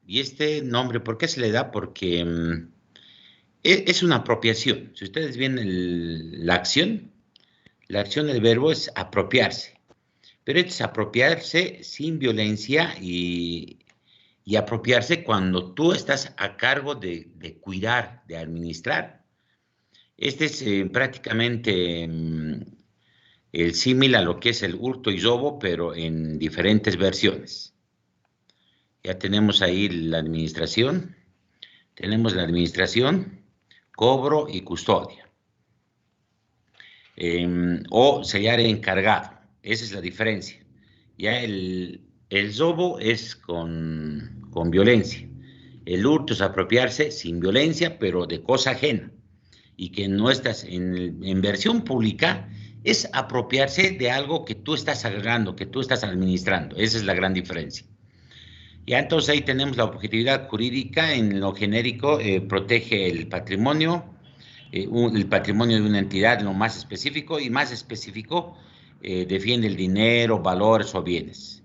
Y este nombre, ¿por qué se le da? Porque es una apropiación. Si ustedes ven la acción del verbo es apropiarse. Pero es apropiarse sin violencia y apropiarse cuando tú estás a cargo de cuidar, de administrar. Este es prácticamente el símil a lo que es el hurto y robo, pero en diferentes versiones. Ya tenemos la administración, cobro y custodia. O sellar encargado, esa es la diferencia. Ya el robo es con violencia, el hurto es apropiarse sin violencia, pero de cosa ajena, y que no estás en versión pública, es apropiarse de algo que tú estás agarrando, que tú estás administrando, esa es la gran diferencia. Ya entonces ahí tenemos la objetividad jurídica en lo genérico, protege el patrimonio de una entidad, lo más específico, y más específico, defiende el dinero, valores o bienes.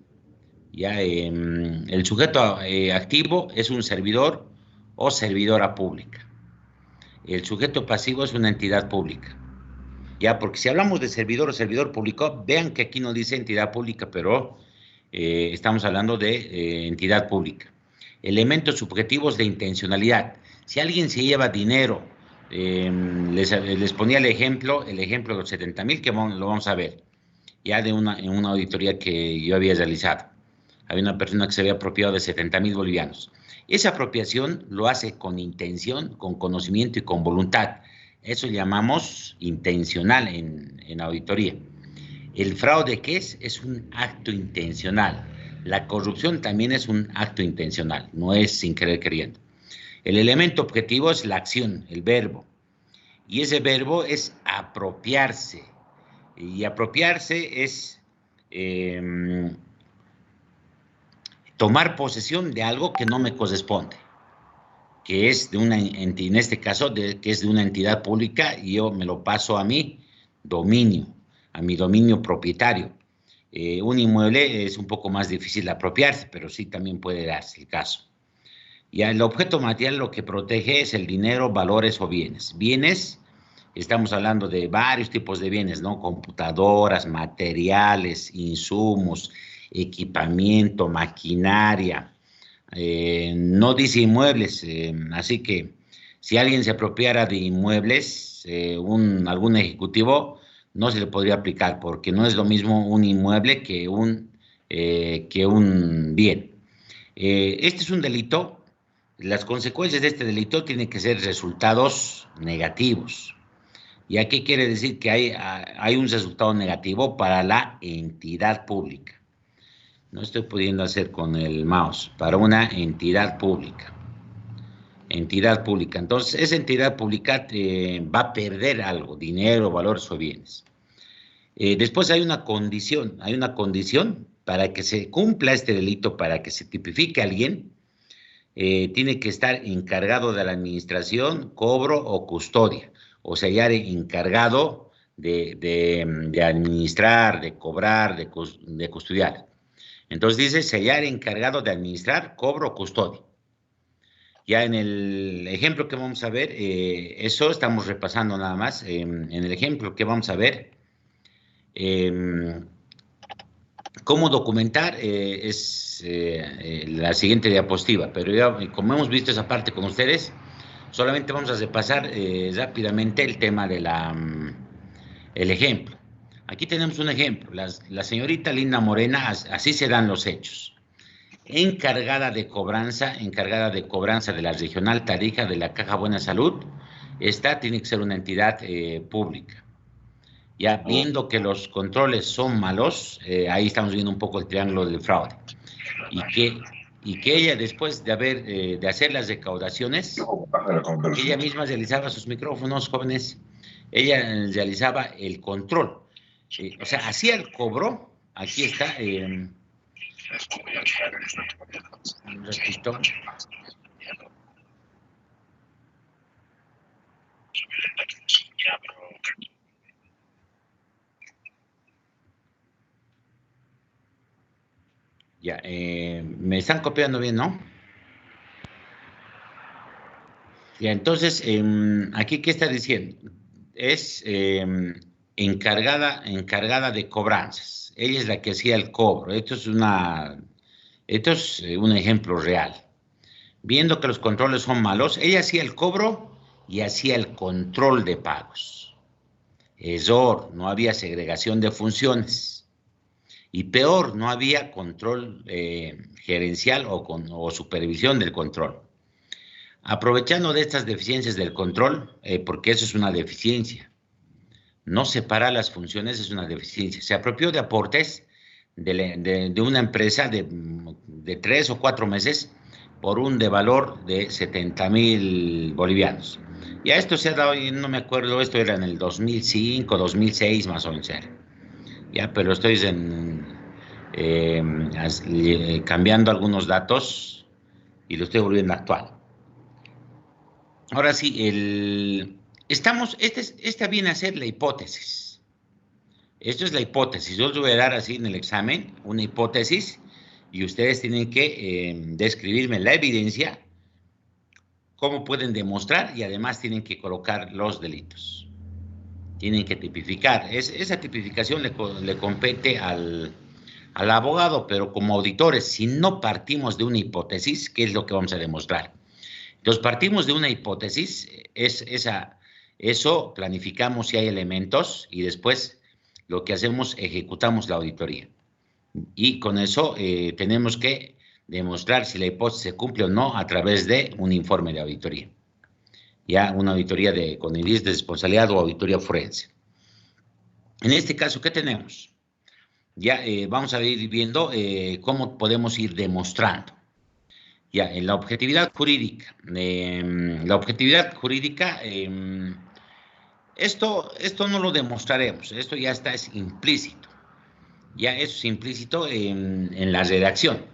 Ya, el sujeto activo es un servidor o servidora pública. El sujeto pasivo es una entidad pública. Ya, porque si hablamos de servidor o servidor público, vean que aquí no dice entidad pública, pero estamos hablando de entidad pública. Elementos subjetivos de intencionalidad. Si alguien se lleva dinero, les ponía el ejemplo de los 70,000 que lo vamos a ver, ya en una auditoría que yo había realizado. Había una persona que se había apropiado de 70,000 bolivianos. Esa apropiación lo hace con intención, con conocimiento y con voluntad. Eso llamamos intencional en auditoría. El fraude, ¿qué es? Es un acto intencional. La corrupción también es un acto intencional, no es sin querer queriendo. El elemento objetivo es la acción, el verbo. Y ese verbo es apropiarse. Y apropiarse es eh, tomar posesión de algo que no me corresponde, que es de en este caso, que es de una entidad pública, y yo me lo paso a mi dominio, a mi dominio propietario. Un inmueble es un poco más difícil de apropiarse, pero sí también puede darse el caso. Y el objeto material lo que protege es el dinero, valores o bienes. Bienes, estamos hablando de varios tipos de bienes, ¿no? Computadoras, materiales, insumos, equipamiento, maquinaria. No dice inmuebles, así que si alguien se apropiara de inmuebles, algún ejecutivo no se le podría aplicar porque no es lo mismo un inmueble que un bien. Este es un delito. Las consecuencias de este delito tienen que ser resultados negativos. ¿Y a qué quiere decir que hay un resultado negativo para la entidad pública? No estoy pudiendo hacer con el mouse. Para una entidad pública. Entidad pública. Entonces, esa entidad pública va a perder algo, dinero, valores o bienes. Después hay una condición para que se cumpla este delito, para que se tipifique a alguien, tiene que estar encargado de la administración, cobro o custodia, o sea, ya encargado de administrar, de cobrar, de custodiar. Entonces dice sellar encargado de administrar, cobro o custodia. Ya en el ejemplo que vamos a ver, eso estamos repasando nada más. En el ejemplo que vamos a ver, eh, cómo documentar es la siguiente diapositiva, pero ya como hemos visto esa parte con ustedes, solamente vamos a repasar rápidamente el tema el ejemplo. Aquí tenemos un ejemplo. La señorita Linda Morena, así se dan los hechos. Encargada de cobranza de la Regional Tarija de la Caja Buena Salud. Esta tiene que ser una entidad pública. Ya viendo que los controles son malos, ahí estamos viendo un poco el triángulo del fraude. Y que ella, después de hacer las recaudaciones, que ella misma realizaba sus micrófonos, jóvenes, ella realizaba el control. O sea, hacía el cobro, aquí está, un ratito. Ya, me están copiando bien, ¿no? Ya, entonces, aquí, ¿qué está diciendo? Es encargada de cobranzas. Ella es la que hacía el cobro. Esto es un ejemplo real. Viendo que los controles son malos, ella hacía el cobro y hacía el control de pagos. Error, no había segregación de funciones. Y peor, no había control gerencial o supervisión del control. Aprovechando de estas deficiencias del control, porque eso es una deficiencia, no separar las funciones es una deficiencia. Se apropió de aportes de una empresa de 3 o 4 meses por un de valor de 70,000 bolivianos. Y a esto se ha dado, no me acuerdo, esto era en el 2005, 2006 más o menos era. Ya, pero estoy cambiando algunos datos y lo estoy volviendo actual. Ahora sí, esta viene a ser la hipótesis. Esto es la hipótesis. Yo les voy a dar así en el examen una hipótesis y ustedes tienen que describirme la evidencia, cómo pueden demostrar y además tienen que colocar los delitos. Tienen que tipificar. Esa tipificación le compete al abogado, pero como auditores, si no partimos de una hipótesis, ¿qué es lo que vamos a demostrar? Entonces, partimos de una hipótesis, eso planificamos si hay elementos y después lo que hacemos, ejecutamos la auditoría. Y con eso tenemos que demostrar si la hipótesis se cumple o no a través de un informe de auditoría. Ya una auditoría con índice de responsabilidad o auditoría forense. En este caso, ¿qué tenemos? Ya vamos a ir viendo cómo podemos ir demostrando. Ya, en la objetividad jurídica. Esto no lo demostraremos, esto ya es implícito. Ya eso es implícito en la redacción.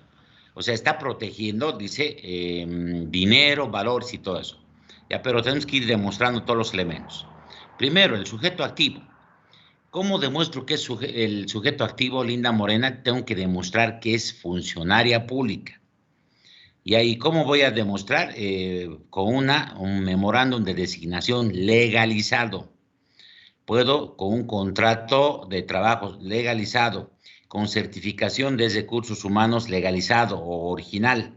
O sea, está protegiendo, dice, dinero, valores y todo eso. Ya, pero tenemos que ir demostrando todos los elementos. Primero, el sujeto activo. ¿Cómo demuestro que es el sujeto activo, Linda Morena? Tengo que demostrar que es funcionaria pública. Y ahí, ¿cómo voy a demostrar? Con un memorándum de designación legalizado. Puedo con un contrato de trabajo legalizado, con certificación de recursos humanos legalizado o original.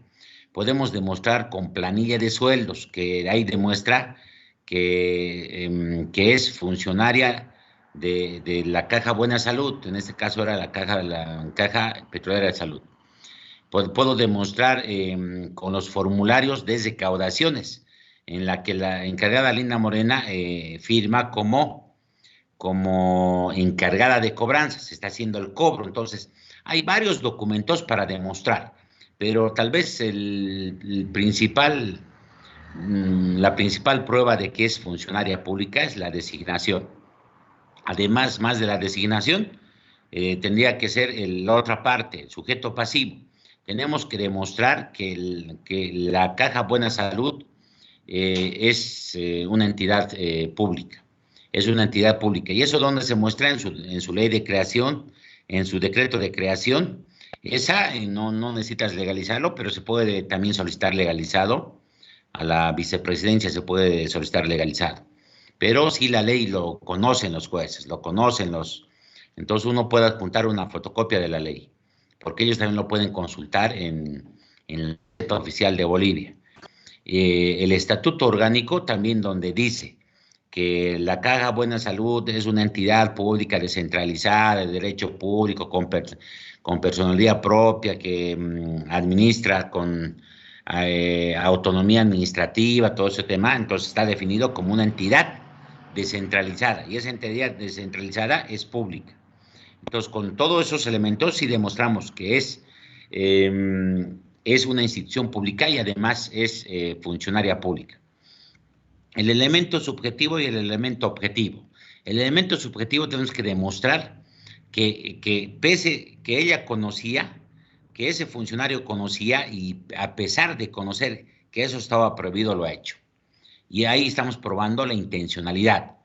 Podemos demostrar con planilla de sueldos, que ahí demuestra que es funcionaria de la Caja Buena Salud, en este caso era la Caja Petrolera de Salud. Puedo demostrar con los formularios de recaudaciones, en la que la encargada Linda Morena firma como encargada de cobranzas, está haciendo el cobro. Entonces, hay varios documentos para demostrar, pero tal vez la principal prueba de que es funcionaria pública es la designación. Además, más de la designación, tendría que ser la otra parte, el sujeto pasivo. Tenemos que demostrar que la Caja Buena Salud es una entidad pública. Es una entidad pública. ¿Y eso dónde se muestra? En su ley de creación, en su decreto de creación. Esa no necesitas legalizarlo, pero se puede también solicitar legalizado. A la vicepresidencia se puede solicitar legalizado. Pero si la ley lo conocen los jueces, lo conocen entonces uno puede adjuntar una fotocopia de la ley, porque ellos también lo pueden consultar en el Gaceta Oficial de Bolivia. El estatuto orgánico también, donde dice que la Caja Buena Salud es una entidad pública descentralizada, de derecho público, con personalidad propia, que administra con autonomía administrativa, todo ese tema. Entonces está definido como una entidad descentralizada, y esa entidad descentralizada es pública. Entonces, con todos esos elementos, sí demostramos que es una institución pública y además es funcionaria pública. El elemento subjetivo y el elemento objetivo. El elemento subjetivo tenemos que demostrar que pese que ella conocía, que ese funcionario conocía, y a pesar de conocer que eso estaba prohibido, lo ha hecho. Y ahí estamos probando la intencionalidad.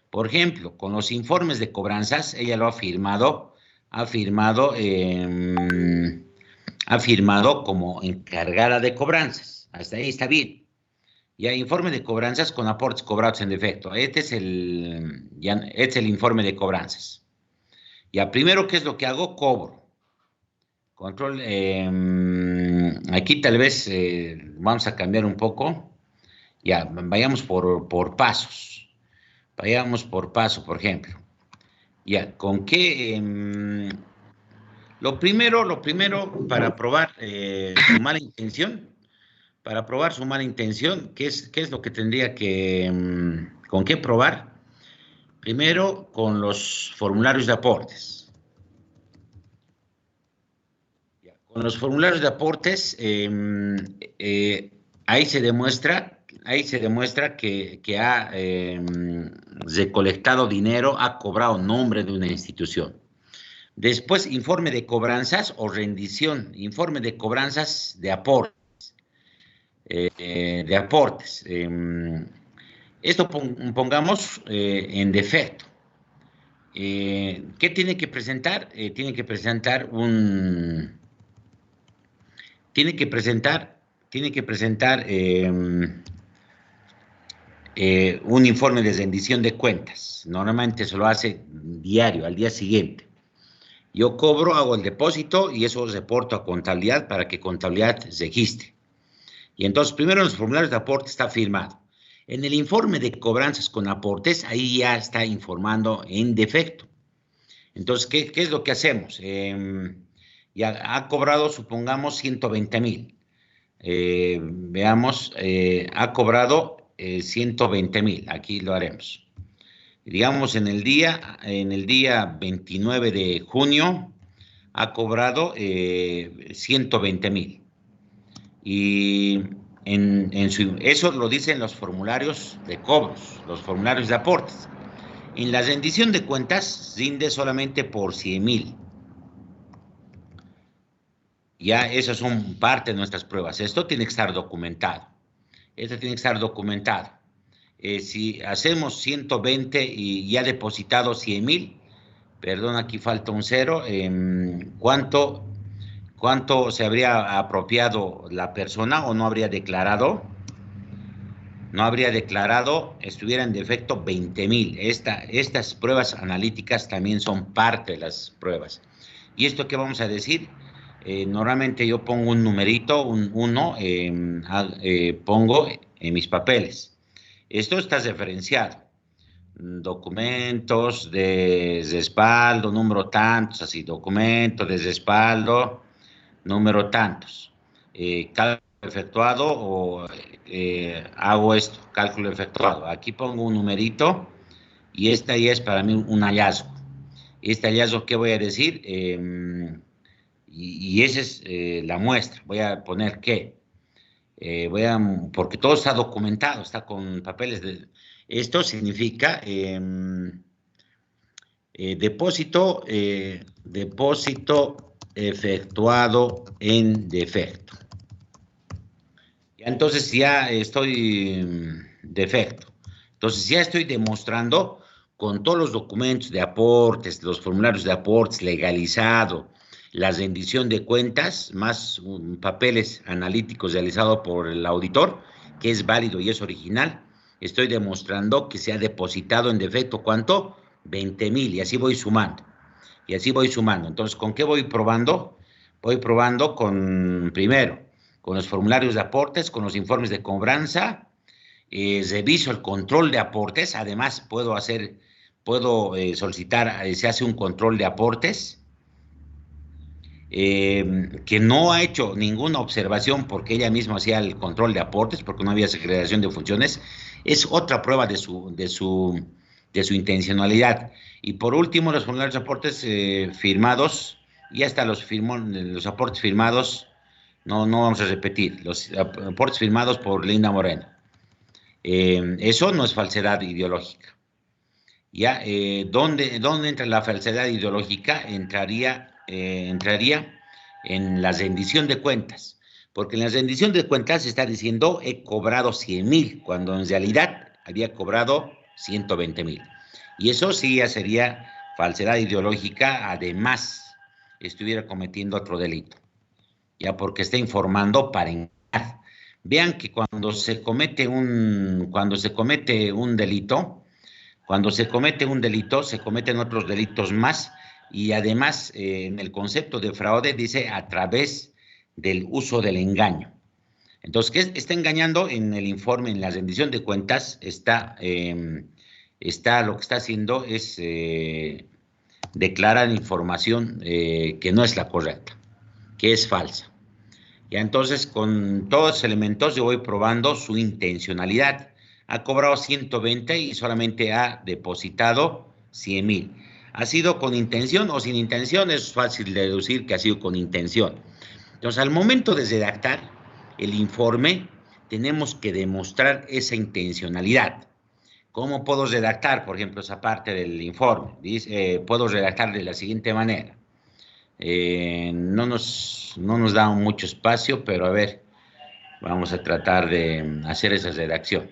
Por ejemplo, con los informes de cobranzas, ella lo ha firmado como encargada de cobranzas. Hasta ahí está bien. Ya, informe de cobranzas con aportes cobrados en defecto. Este es el informe de cobranzas. Ya, primero, ¿qué es lo que hago? Cobro. Control. Aquí tal vez vamos a cambiar un poco. Ya, vayamos por pasos. Vayamos por paso, por ejemplo. Ya, ¿con qué? Lo primero, para probar su mala intención, ¿qué es lo que tendría que, con qué probar? Primero, con los formularios de aportes. Con los formularios de aportes, ahí se demuestra que ha recolectado dinero, ha cobrado nombre de una institución. Después, informe de cobranzas o rendición, informe de cobranzas de aportes. Esto pongamos en defecto. ¿Qué tiene que presentar? Un informe de rendición de cuentas. Normalmente se lo hace diario, al día siguiente. Yo cobro, hago el depósito y eso reporto a contabilidad para que contabilidad registre. Y entonces, primero en los formularios de aporte está firmado. En el informe de cobranzas con aportes, ahí ya está informando en defecto. Entonces, ¿qué es lo que hacemos? Ya ha cobrado, supongamos, 120,000. Veamos, ha cobrado 120,000. Aquí lo haremos. Digamos, en el día 29 de junio, ha cobrado 120,000. Y eso lo dicen los formularios de cobros, los formularios de aportes. En la rendición de cuentas rinde solamente por 100,000. Ya esas son parte de nuestras pruebas. Esto tiene que estar documentado. Si hacemos 120 y ya depositado 100,000, perdón, aquí falta un cero, ¿cuánto se habría apropiado la persona o no habría declarado? No habría declarado, estuviera en defecto 20,000. Estas pruebas analíticas también son parte de las pruebas. ¿Y esto qué vamos a decir? Normalmente yo pongo un numerito, un 1, pongo en mis papeles. Esto está referenciado. Documentos de respaldo, número tantos, así, documento de respaldo, número tantos. Cálculo efectuado o hago esto, cálculo efectuado. Aquí pongo un numerito y esta ya es para mí un hallazgo. Este hallazgo, ¿qué voy a decir? Y esa es la muestra. Voy a poner qué. Porque todo está documentado, está con papeles. Esto significa depósito efectuado en defecto. Entonces ya estoy defecto. Entonces ya estoy demostrando con todos los documentos de aportes, los formularios de aportes legalizado, la rendición de cuentas, más papeles analíticos realizados por el auditor, que es válido y es original. Estoy demostrando que se ha depositado en defecto, ¿cuánto? 20,000, y así voy sumando. Entonces, ¿con qué voy probando? Voy probando primero, con los formularios de aportes, con los informes de cobranza, reviso el control de aportes. Además, puedo solicitar, se hace un control de aportes, que no ha hecho ninguna observación porque ella misma hacía el control de aportes, porque no había segregación de funciones. Es otra prueba de su intencionalidad. Y por último, los formularios de aportes firmados, y hasta los aportes firmados, no vamos a repetir, los aportes firmados por Linda Moreno. Eso no es falsedad ideológica. ¿Ya? ¿Dónde entra la falsedad ideológica? Entraría en la rendición de cuentas, porque en la rendición de cuentas se está diciendo he cobrado 100,000, cuando en realidad había cobrado 120,000. Y eso sí ya sería falsedad ideológica, además estuviera cometiendo otro delito, ya, porque está informando para engañar. vean que cuando se comete un delito, se cometen otros delitos más, y además en el concepto de fraude dice a través del uso del engaño. Entonces, ¿qué está engañando? En el informe, en la rendición de cuentas, lo que está haciendo es declarar información que no es la correcta, que es falsa. Ya entonces, con todos los elementos, yo voy probando su intencionalidad. Ha cobrado 120 y solamente ha depositado 100,000. ¿Ha sido con intención o sin intención? Es fácil de deducir que ha sido con intención. Entonces, al momento de redactar el informe, tenemos que demostrar esa intencionalidad. ¿Cómo puedo redactar, por ejemplo, esa parte del informe? Puedo redactar de la siguiente manera. No nos da mucho espacio, pero a ver, vamos a tratar de hacer esa redacción.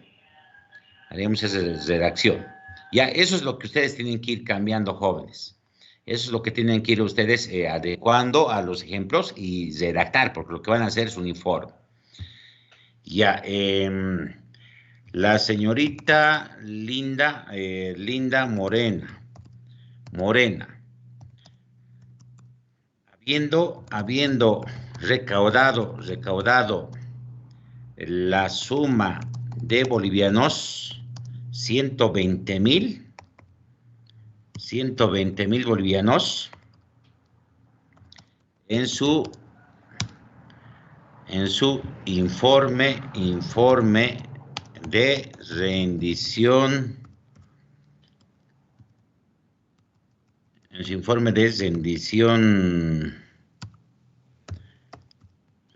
Haremos esa redacción. Ya, eso es lo que ustedes tienen que ir cambiando, jóvenes. Eso es lo que tienen que ir ustedes adecuando a los ejemplos y redactar, porque lo que van a hacer es un informe. Ya, la señorita Linda Morena, habiendo recaudado la suma de bolivianos, 120,000 bolivianos en su informe de rendición,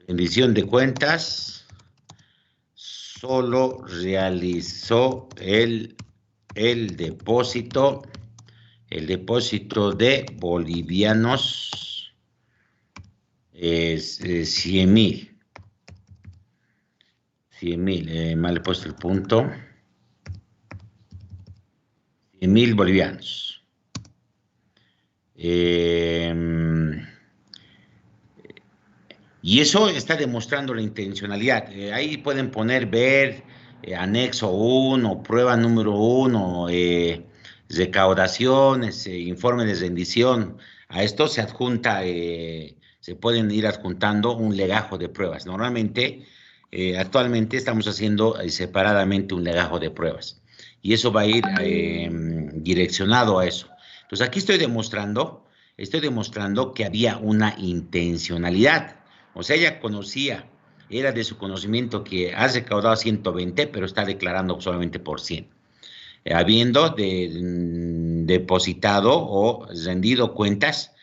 rendición de cuentas, solo realizó el depósito de bolivianos 100,000. Mal he puesto el punto. 100,000 bolivianos. Y eso está demostrando la intencionalidad. Ahí pueden poner, ver, anexo 1, prueba número 1, recaudaciones, informe de rendición. A esto se adjunta, se pueden ir adjuntando un legajo de pruebas. Normalmente, actualmente estamos haciendo separadamente un legajo de pruebas. Y eso va a ir direccionado a eso. Entonces, aquí estoy demostrando que había una intencionalidad. O sea, ella conocía, era de su conocimiento que has recaudado 120, pero está declarando solamente por 100. Habiendo depositado o rendido cuentas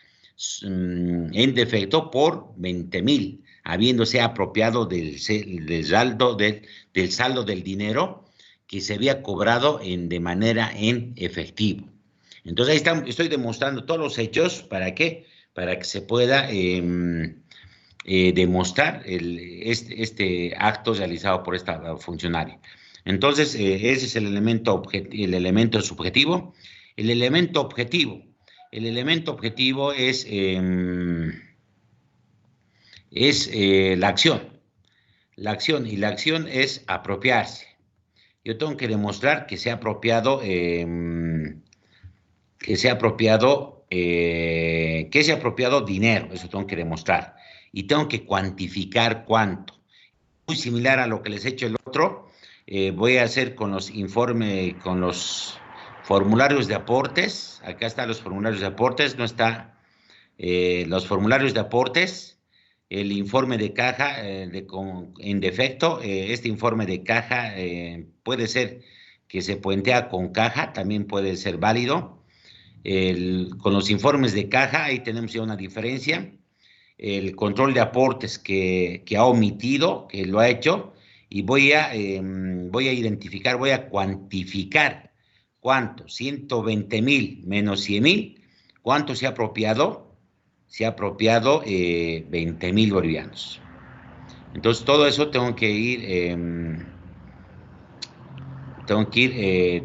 en defecto por 20,000, habiéndose apropiado del saldo del dinero que se había cobrado de manera en efectivo. Entonces ahí estoy demostrando todos los hechos. ¿Para qué? Para que se pueda demostrar este acto realizado por esta funcionaria. Entonces, ese es el elemento subjetivo. El elemento objetivo es la acción. La acción es apropiarse. Yo tengo que demostrar que se ha apropiado dinero. Eso tengo que demostrar. Y tengo que cuantificar cuánto. Muy similar a lo que les he hecho el otro. Voy a hacer con los formularios de aportes. Acá están los formularios de aportes. No está los formularios de aportes. El informe de caja en defecto. Este informe de caja puede ser que se puentea con caja. También puede ser válido. Con los informes de caja, ahí tenemos ya una diferencia. El control de aportes que ha omitido, que lo ha hecho, y voy a identificar, voy a cuantificar cuánto, 120,000 menos 100,000, cuánto se ha apropiado. Se ha apropiado 20,000 bolivianos. Entonces, todo eso tengo que ir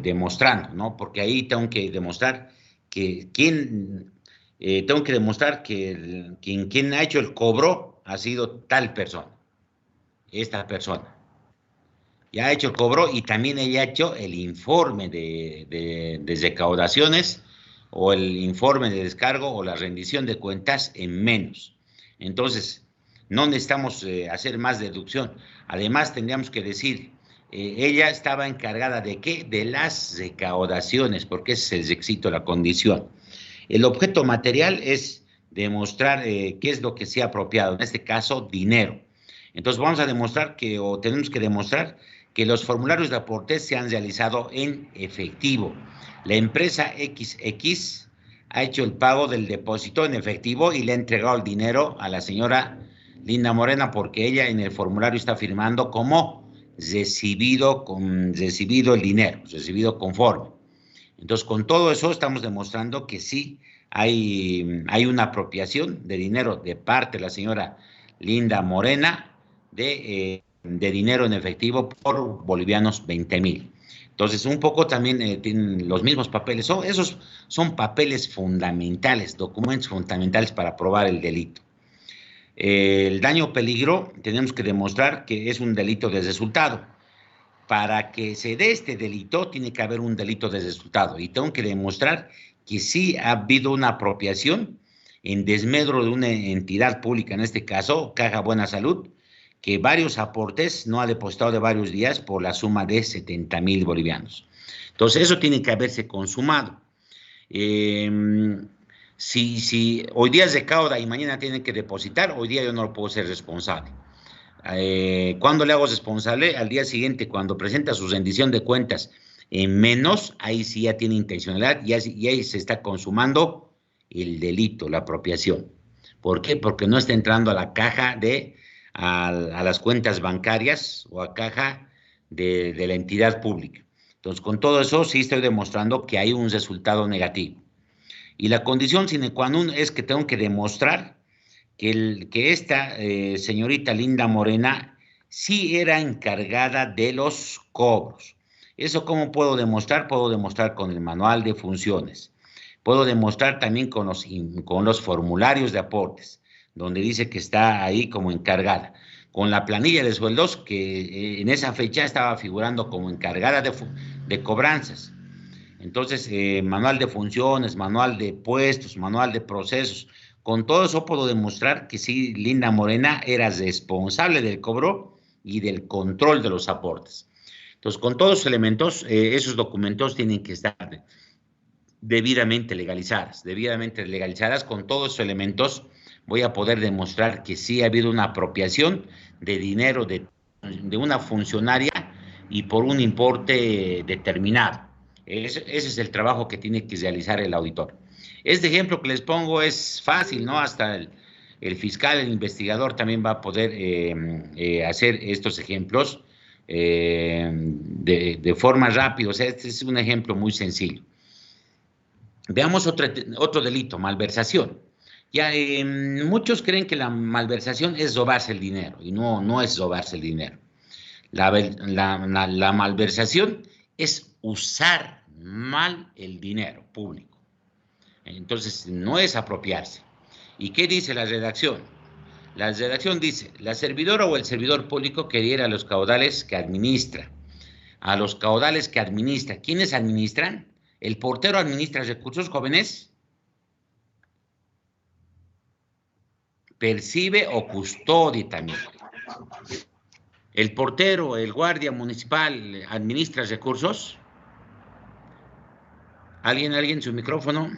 demostrando, ¿no? Porque ahí tengo que demostrar que quien ha hecho el cobro ha sido tal persona, esta persona. ya ha hecho el cobro y también ella ha hecho el informe de recaudaciones o el informe de descargo o la rendición de cuentas en menos. Entonces, no necesitamos hacer más deducción. Además, tendríamos que decir, ella estaba encargada de ¿qué? De las recaudaciones, porque ese es el requisito, la condición. El objeto material es demostrar qué es lo que se ha apropiado, en este caso, dinero. Entonces, vamos a demostrar que, o tenemos que demostrar que los formularios de aportes se han realizado en efectivo. La empresa XX ha hecho el pago del depósito en efectivo y le ha entregado el dinero a la señora Linda Morena porque ella en el formulario está firmando como recibido el dinero, recibido conforme. Entonces, con todo eso estamos demostrando que sí hay una apropiación de dinero de parte de la señora Linda Morena de dinero en efectivo por bolivianos 20,000. Entonces, un poco también tienen los mismos papeles. Esos son papeles fundamentales, documentos fundamentales para probar el delito. El daño o peligro, tenemos que demostrar que es un delito de resultado. Para que se dé este delito, tiene que haber un delito de resultado. Y tengo que demostrar que sí ha habido una apropiación en desmedro de una entidad pública, en este caso, Caja Buena Salud, que varios aportes no ha depositado de varios días por la suma de 70,000 bolivianos. Entonces, eso tiene que haberse consumado. Si hoy día es recauda y mañana tiene que depositar, hoy día yo no lo puedo ser responsable. ¿Cuándo le hago responsable? Al día siguiente, cuando presenta su rendición de cuentas en menos, ahí sí ya tiene intencionalidad y ahí se está consumando el delito, la apropiación. ¿Por qué? Porque no está entrando a la caja a las cuentas bancarias o a caja de la entidad pública. Entonces, con todo eso sí estoy demostrando que hay un resultado negativo. Y la condición sine qua non es que tengo que demostrar que esta señorita Linda Morena sí era encargada de los cobros. ¿Eso cómo puedo demostrar? Puedo demostrar con el manual de funciones. Puedo demostrar también con los formularios de aportes, donde dice que está ahí como encargada. Con la planilla de sueldos, que en esa fecha estaba figurando como encargada de cobranzas. Entonces, manual de funciones, manual de puestos, manual de procesos. Con todo eso puedo demostrar que sí, Linda Morena era responsable del cobro y del control de los aportes. Entonces, con todos los elementos, esos documentos tienen que estar debidamente legalizadas. Debidamente legalizadas, con todos esos elementos, voy a poder demostrar que sí ha habido una apropiación de dinero de una funcionaria y por un importe determinado. Ese es el trabajo que tiene que realizar el auditor. Este ejemplo que les pongo es fácil, ¿no? Hasta el fiscal, el investigador también va a poder hacer estos ejemplos de forma rápida. O sea, este es un ejemplo muy sencillo. Veamos otro delito, malversación. Ya, muchos creen que la malversación es robarse el dinero, y no es robarse el dinero. La malversación es usar mal el dinero público. Entonces, no es apropiarse. ¿Y qué dice la redacción? La redacción dice, la servidora o el servidor público que diera a los caudales que administra. A los caudales que administra. ¿Quiénes administran? ¿El portero administra recursos, jóvenes? Percibe o custodia también. ¿El portero, el guardia municipal administra recursos? ¿Alguien su micrófono?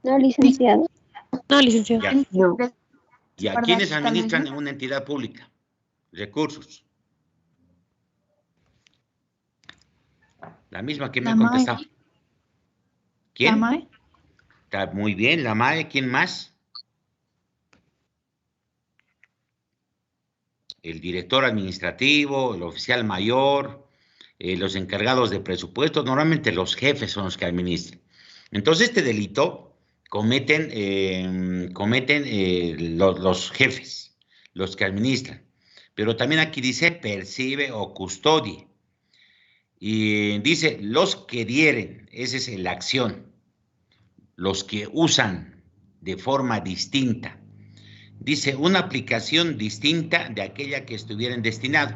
No, licenciado. No, licenciado. Ya. No. Ya. ¿Quiénes administran en una entidad pública? Recursos. La misma que me ha contestado. ¿Quién? La MAE. Está muy bien, la MAE. ¿Quién más? El director administrativo, el oficial mayor, los encargados de presupuestos, normalmente los jefes son los que administran. Entonces, este delito cometen los jefes, los que administran. Pero también aquí dice percibe o custodie. Y dice los que dieren, esa es la acción. Los que usan de forma distinta Dice, una aplicación distinta de aquella que estuviera destinado.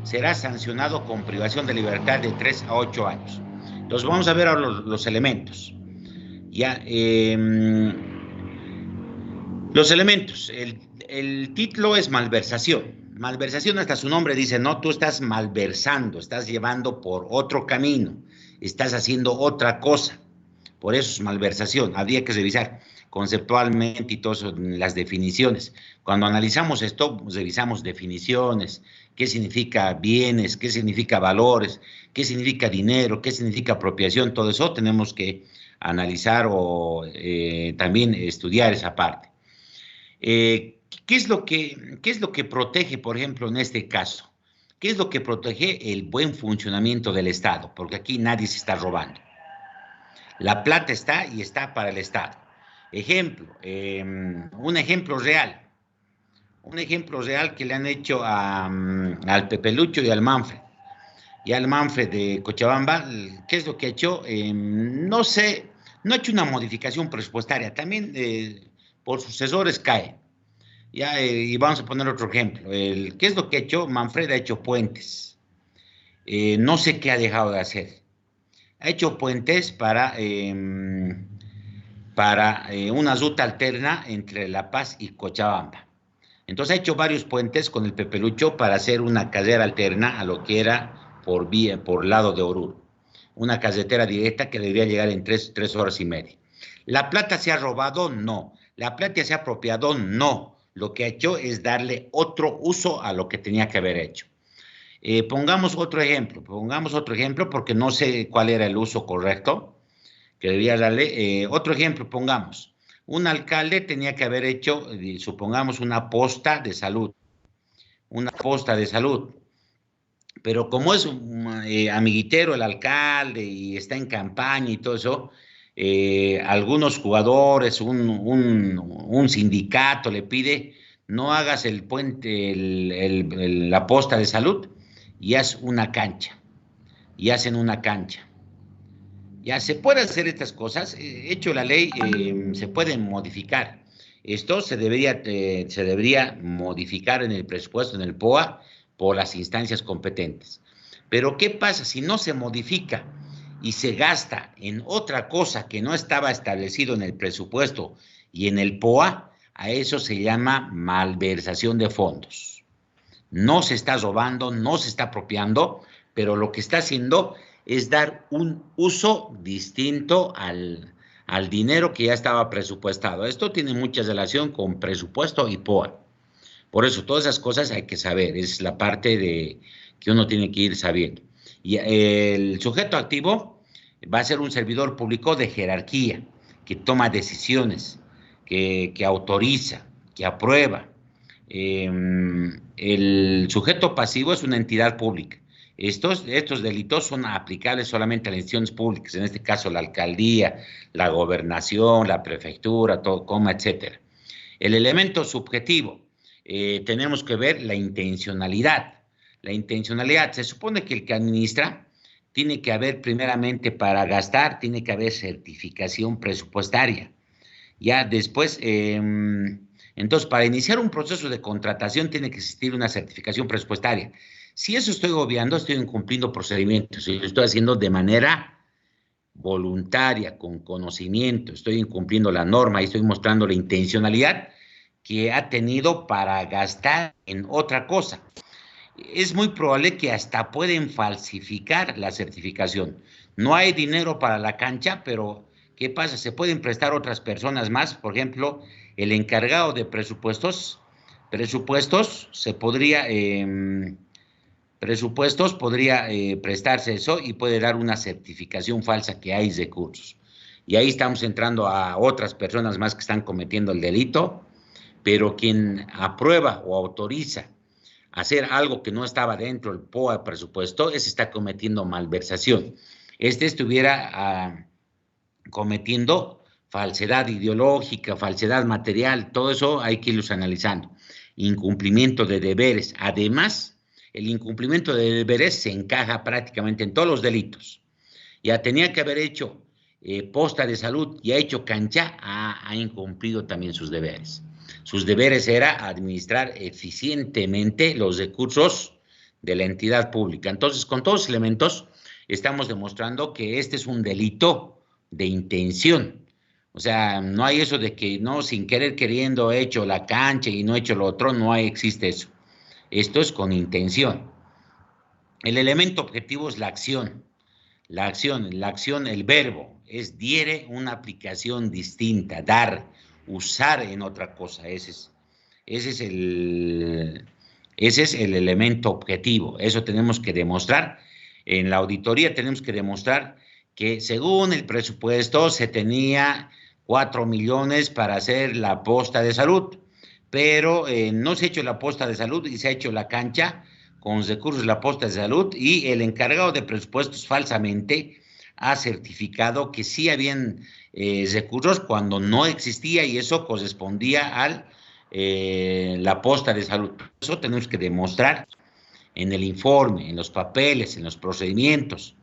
Será sancionado con privación de libertad de 3 a 8 años. Entonces vamos a ver ahora los elementos. Ya, los elementos. El título es malversación. Malversación, hasta su nombre dice, no, tú estás malversando, estás llevando por otro camino, estás haciendo otra cosa. Por eso es malversación. Habría que revisar conceptualmente y todo eso, las definiciones. Cuando analizamos esto, revisamos definiciones, qué significa bienes, qué significa valores, qué significa dinero, qué significa apropiación, todo eso tenemos que analizar o también estudiar esa parte. ¿Qué es lo que protege, por ejemplo, en este caso? ¿Qué es lo que protege el buen funcionamiento del Estado? Porque aquí nadie se está robando. La plata está y está para el Estado. Ejemplo, un ejemplo real que le han hecho al Pepe Lucho y al Manfred. Y al Manfred de Cochabamba, ¿qué es lo que ha hecho? No sé, no ha hecho una modificación presupuestaria, también por sucesores cae. Ya, y vamos a poner otro ejemplo. ¿Qué es lo que ha hecho? Manfred ha hecho puentes. No sé qué ha dejado de hacer. Ha hecho puentes para una ruta alterna entre La Paz y Cochabamba. Entonces ha hecho varios puentes con el Pepelucho para hacer una carretera alterna a lo que era por lado de Oruro. Una carretera directa que debería llegar en 3 horas y media. ¿La plata se ha robado? No. ¿La plata se ha apropiado? No. Lo que ha hecho es darle otro uso a lo que tenía que haber hecho. Pongamos otro ejemplo porque no sé cuál era el uso correcto que debía darle. Otro ejemplo, pongamos. Un alcalde tenía que haber hecho, supongamos, una posta de salud. Pero como es amiguitero el alcalde y está en campaña y todo eso, algunos jugadores, un sindicato le pide, no hagas el puente, la posta de salud y haz una cancha. Y hacen una cancha. Ya se puede hacer estas cosas, hecho la ley, se pueden modificar. Esto se debería modificar en el presupuesto, en el POA, por las instancias competentes. Pero ¿qué pasa si no se modifica y se gasta en otra cosa que no estaba establecido en el presupuesto y en el POA? A eso se llama malversación de fondos. No se está robando, no se está apropiando, pero lo que está haciendo es dar un uso distinto al dinero que ya estaba presupuestado. Esto tiene mucha relación con presupuesto y POA. Por eso, todas esas cosas hay que saber, es la parte que uno tiene que ir sabiendo. Y el sujeto activo va a ser un servidor público de jerarquía, que toma decisiones, que autoriza, que aprueba. El sujeto pasivo es una entidad pública. Estos delitos son aplicables solamente a las instituciones públicas, en este caso la alcaldía, la gobernación, la prefectura, todo, coma, etcétera. El elemento subjetivo, tenemos que ver la intencionalidad. La intencionalidad, se supone que el que administra tiene que haber primeramente para gastar, tiene que haber certificación presupuestaria. Ya después, entonces para iniciar un proceso de contratación tiene que existir una certificación presupuestaria. Si eso estoy obviando, estoy incumpliendo procedimientos y lo estoy haciendo de manera voluntaria, con conocimiento, estoy incumpliendo la norma y estoy mostrando la intencionalidad que ha tenido para gastar en otra cosa. Es muy probable que hasta pueden falsificar la certificación. No hay dinero para la cancha, pero ¿qué pasa? Se pueden prestar otras personas más, por ejemplo, el encargado de presupuestos se podría... presupuestos podría prestarse eso y puede dar una certificación falsa que hay recursos. Y ahí estamos entrando a otras personas más que están cometiendo el delito, pero quien aprueba o autoriza hacer algo que no estaba dentro del POA presupuesto, ese está cometiendo malversación. Estuviera cometiendo falsedad ideológica, falsedad material, todo eso hay que irlos analizando. Incumplimiento de deberes. Además, el incumplimiento de deberes se encaja prácticamente en todos los delitos. Ya tenía que haber hecho posta de salud y ha hecho cancha, ha incumplido también sus deberes. Sus deberes era administrar eficientemente los recursos de la entidad pública. Entonces, con todos los elementos, estamos demostrando que este es un delito de intención. O sea, no hay eso de que no, sin querer queriendo he hecho la cancha y no he hecho lo otro, no existe eso. Esto es con intención. El elemento objetivo es la acción. La acción, el verbo, es diere una aplicación distinta, dar, usar en otra cosa. Ese es el elemento objetivo. Eso tenemos que demostrar. En la auditoría tenemos que demostrar que según el presupuesto se tenía 4 millones para hacer la posta de salud, pero no se ha hecho la posta de salud y se ha hecho la cancha con los recursos de la posta de salud, y el encargado de presupuestos falsamente ha certificado que sí habían recursos cuando no existía, y eso correspondía a la posta de salud. Eso tenemos que demostrar en el informe, en los papeles, en los procedimientos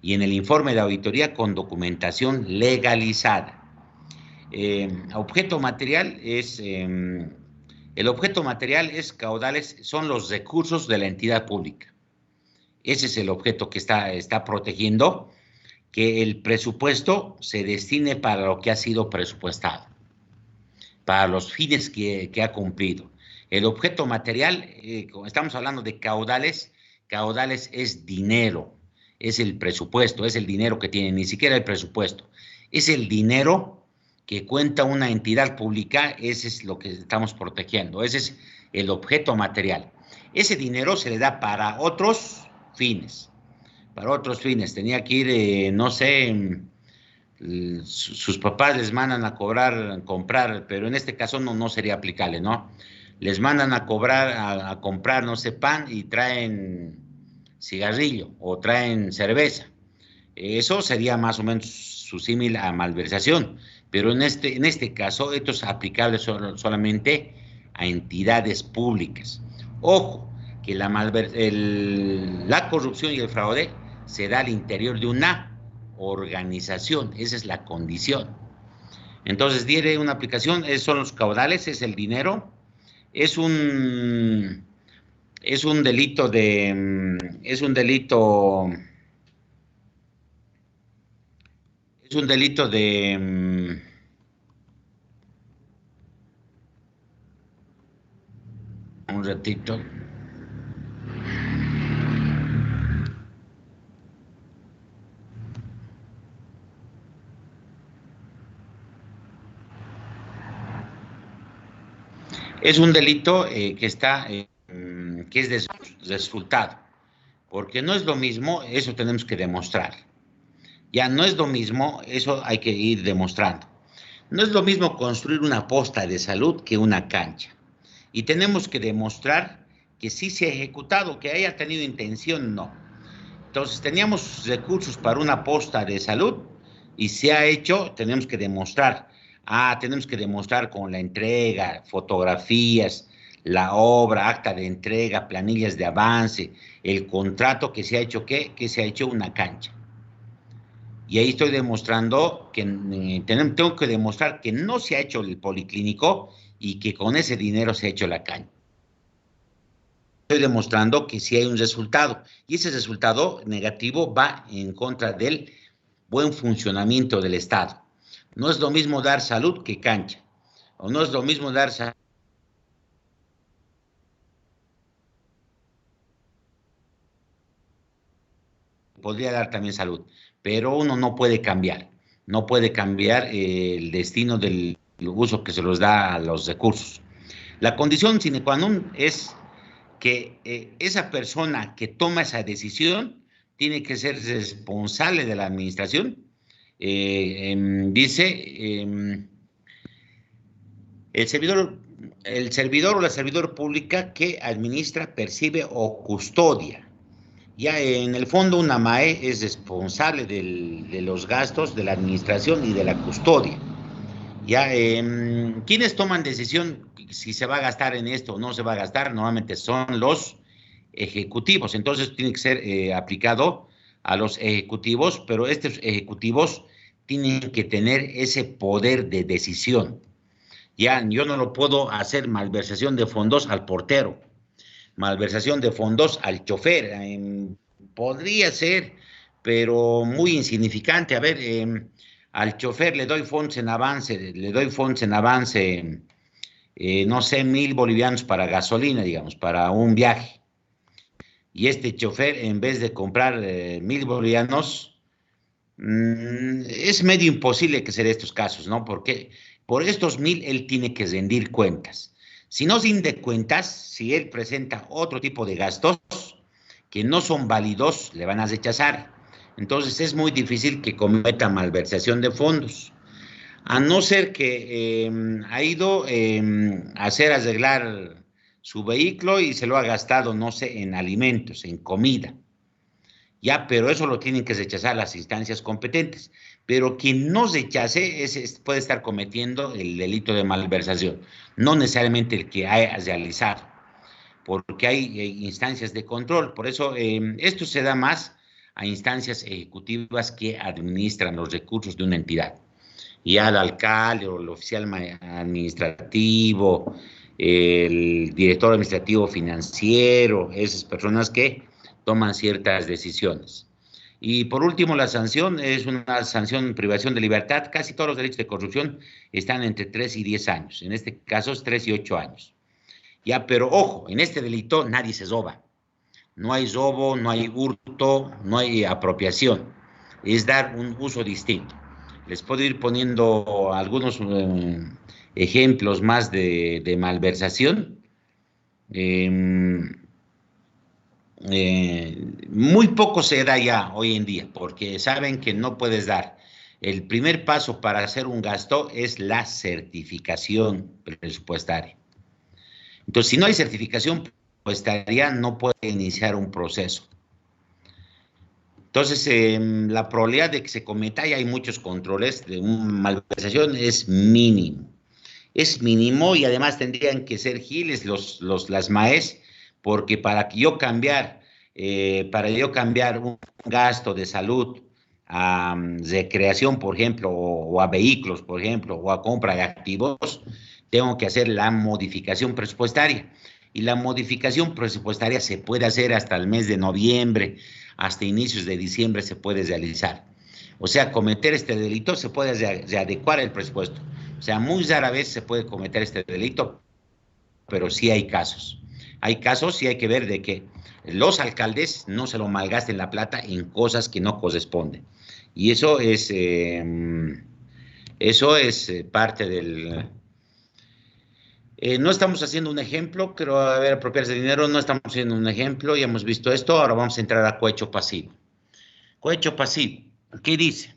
y en el informe de auditoría con documentación legalizada. Objeto material es... el objeto material es caudales, son los recursos de la entidad pública. Ese es el objeto que está protegiendo, que el presupuesto se destine para lo que ha sido presupuestado, para los fines que ha cumplido. El objeto material, estamos hablando de caudales, caudales es dinero, es el presupuesto, es el dinero que tiene, ni siquiera el presupuesto, es el dinero que cuenta una entidad pública. Ese es lo que estamos protegiendo, ese es el objeto material. Ese dinero se le da para otros fines, tenía que ir, no sé, sus papás les mandan a comprar, pero en este caso no sería aplicable, ¿no? Les mandan a comprar, no sé, pan, y traen cigarrillo o traen cerveza. Eso sería más o menos su símil a malversación, pero en este caso esto es aplicable solamente a entidades públicas. Ojo, que la corrupción y el fraude se da al interior de una organización, esa es la condición. Entonces, diere una aplicación, esos son los caudales, es el dinero, es un delito de, un ratito. Es un delito que es de resultado, porque no es lo mismo, eso tenemos que demostrar. Ya no es lo mismo, eso hay que ir demostrando. No es lo mismo construir una posta de salud que una cancha. Y tenemos que demostrar que sí se ha ejecutado, que haya tenido intención, no. Entonces, teníamos recursos para una posta de salud y se ha hecho, tenemos que demostrar. Tenemos que demostrar con la entrega, fotografías, la obra, acta de entrega, planillas de avance, el contrato que se ha hecho, que se ha hecho una cancha. Y ahí estoy demostrando que tengo que demostrar que no se ha hecho el policlínico y que con ese dinero se ha hecho la cancha. Estoy demostrando que sí hay un resultado, y ese resultado negativo va en contra del buen funcionamiento del Estado. No es lo mismo dar salud que cancha, o no es lo mismo dar salud. Podría dar también salud, pero uno no puede cambiar el destino del uso que se los da a los recursos. La condición sine qua non es que esa persona que toma esa decisión tiene que ser responsable de la administración. Dice, el servidor o la servidora pública que administra, percibe o custodia. Ya en el fondo una MAE es responsable de los gastos de la administración y de la custodia. Ya, ¿quiénes toman decisión si se va a gastar en esto o no se va a gastar? Normalmente son los ejecutivos. Entonces tiene que ser aplicado a los ejecutivos, pero estos ejecutivos tienen que tener ese poder de decisión. Ya, yo no lo puedo hacer malversación de fondos al portero, malversación de fondos al chofer. Podría ser, pero muy insignificante. A ver, al chofer le doy fondos en avance, no sé, 1,000 bolivianos para gasolina, digamos, para un viaje. Y este chofer, en vez de comprar 1,000 bolivianos, es medio imposible que se dé estos casos, ¿no? Porque por estos 1,000 él tiene que rendir cuentas. Si no rinde cuentas, si él presenta otro tipo de gastos que no son válidos, le van a rechazar. Entonces es muy difícil que cometa malversación de fondos. A no ser que ha ido a hacer arreglar su vehículo y se lo ha gastado, no sé, en alimentos, en comida. Ya, pero eso lo tienen que rechazar las instancias competentes. Pero quien no rechace puede estar cometiendo el delito de malversación, no necesariamente el que haya realizado, porque hay instancias de control. Por eso esto se da más a instancias ejecutivas que administran los recursos de una entidad. Ya el alcalde o el oficial administrativo, el director administrativo financiero, esas personas que toman ciertas decisiones. Y por último, la sanción es una sanción privación de libertad. Casi todos los delitos de corrupción están entre 3 y 10 años. En este caso es 3 y 8 años. Ya, pero ojo, en este delito nadie se roba. No hay robo, no hay hurto, no hay apropiación. Es dar un uso distinto. Les puedo ir poniendo algunos ejemplos más de malversación. Muy poco se da ya hoy en día, porque saben que no puedes dar. El primer paso para hacer un gasto es la certificación presupuestaria. Entonces, si no hay certificación presupuestaria, no puede iniciar un proceso. Entonces, la probabilidad de que se cometa, y hay muchos controles de una malversación, es mínimo. Es mínimo y además tendrían que ser giles las MAES, porque para yo cambiar un gasto de salud a recreación, por ejemplo, o a vehículos, por ejemplo, o a compra de activos, tengo que hacer la modificación presupuestaria. Y la modificación presupuestaria se puede hacer hasta el mes de noviembre, hasta inicios de diciembre se puede realizar. O sea, cometer este delito se puede readecuar el presupuesto. O sea, muy rara vez se puede cometer este delito, pero sí hay casos. Hay casos y hay que ver de que los alcaldes no se lo malgasten la plata en cosas que no corresponden. Y eso es parte del... no estamos haciendo un ejemplo, creo, a ver, apropiarse de dinero, no estamos haciendo un ejemplo, ya hemos visto esto, ahora vamos a entrar a cohecho pasivo. Cohecho pasivo, ¿qué dice?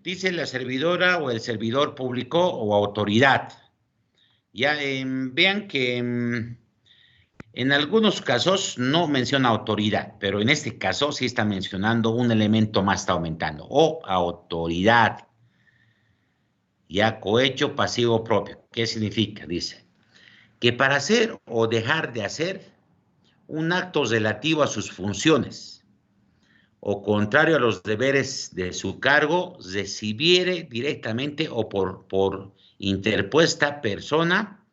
Dice la servidora o el servidor público o autoridad. Ya vean que en algunos casos no menciona autoridad, pero en este caso sí está mencionando un elemento más, está aumentando, o autoridad. Ya cohecho pasivo propio. ¿Qué significa? Dice que para hacer o dejar de hacer un acto relativo a sus funciones o contrario a los deberes de su cargo, recibiere directamente o por interpuesta persona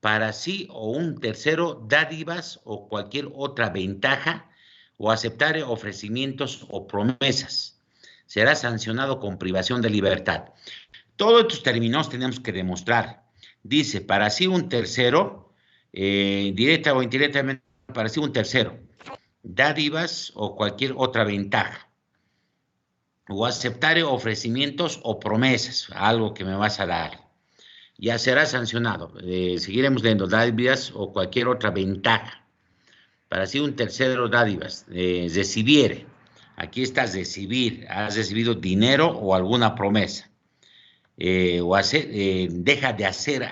para sí o un tercero dádivas o cualquier otra ventaja o aceptare ofrecimientos o promesas. Será sancionado con privación de libertad. Todos estos términos tenemos que demostrar. Dice, para sí un tercero, directa o indirectamente, para sí un tercero, dádivas o cualquier otra ventaja, o aceptar ofrecimientos o promesas, algo que me vas a dar, ya será sancionado. Seguiremos leyendo, dádivas o cualquier otra ventaja, para sí un tercero dádivas, recibiere, aquí está recibir, has recibido dinero o alguna promesa, o deja de hacer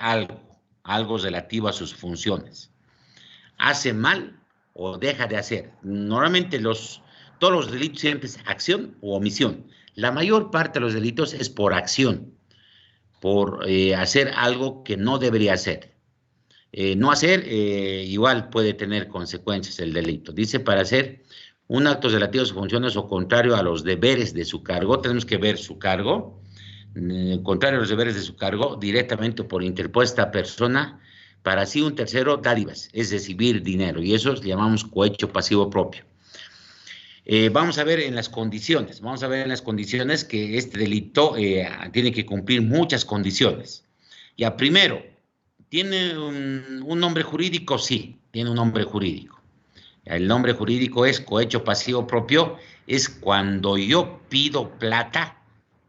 algo relativo a sus funciones, hace mal o deja de hacer. Normalmente todos los delitos siempre es acción o omisión. La mayor parte de los delitos es por acción, por hacer algo que no debería hacer. No hacer igual puede tener consecuencias el delito. Dice para hacer un acto relativo a sus funciones o contrario a los deberes de su cargo. Tenemos que ver su cargo. contrario a los deberes de su cargo, directamente o por interpuesta persona, para así un tercero dádivas, es recibir dinero, y eso le llamamos cohecho pasivo propio. Vamos a ver en las condiciones, que este delito tiene que cumplir muchas condiciones. Ya, primero, ¿tiene un nombre jurídico? Sí, tiene un nombre jurídico. El nombre jurídico es cohecho pasivo propio, es cuando yo pido plata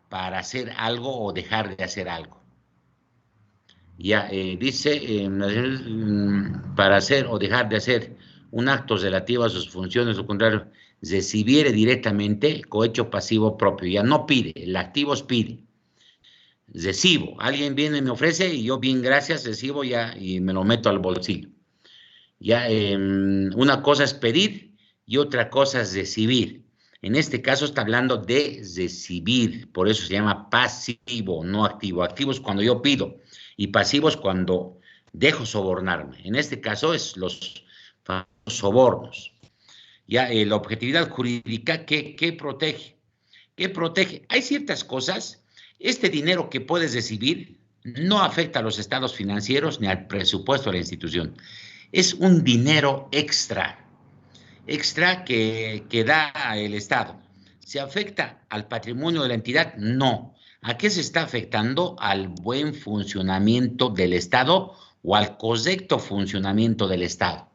para hacer algo o dejar de hacer algo. Ya, dice, para hacer o dejar de hacer un acto relativo a sus funciones, o contrario, recibiere directamente cohecho pasivo propio. Ya no pide, el activo es pide. Recibo, alguien viene y me ofrece y yo, bien, gracias, recibo ya y me lo meto al bolsillo. Ya, una cosa es pedir y otra cosa es recibir. En este caso está hablando de recibir, por eso se llama pasivo, no activo. Activo es cuando yo pido y pasivo es cuando dejo sobornarme. En este caso es los sobornos. Ya, la objetividad jurídica, ¿qué protege? ¿Qué protege? Hay ciertas cosas. Este dinero que puedes recibir no afecta a los estados financieros ni al presupuesto de la institución. Es un dinero extra que da el Estado. ¿Se afecta al patrimonio de la entidad? No. ¿A qué se está afectando? Al buen funcionamiento del Estado o al correcto funcionamiento del Estado.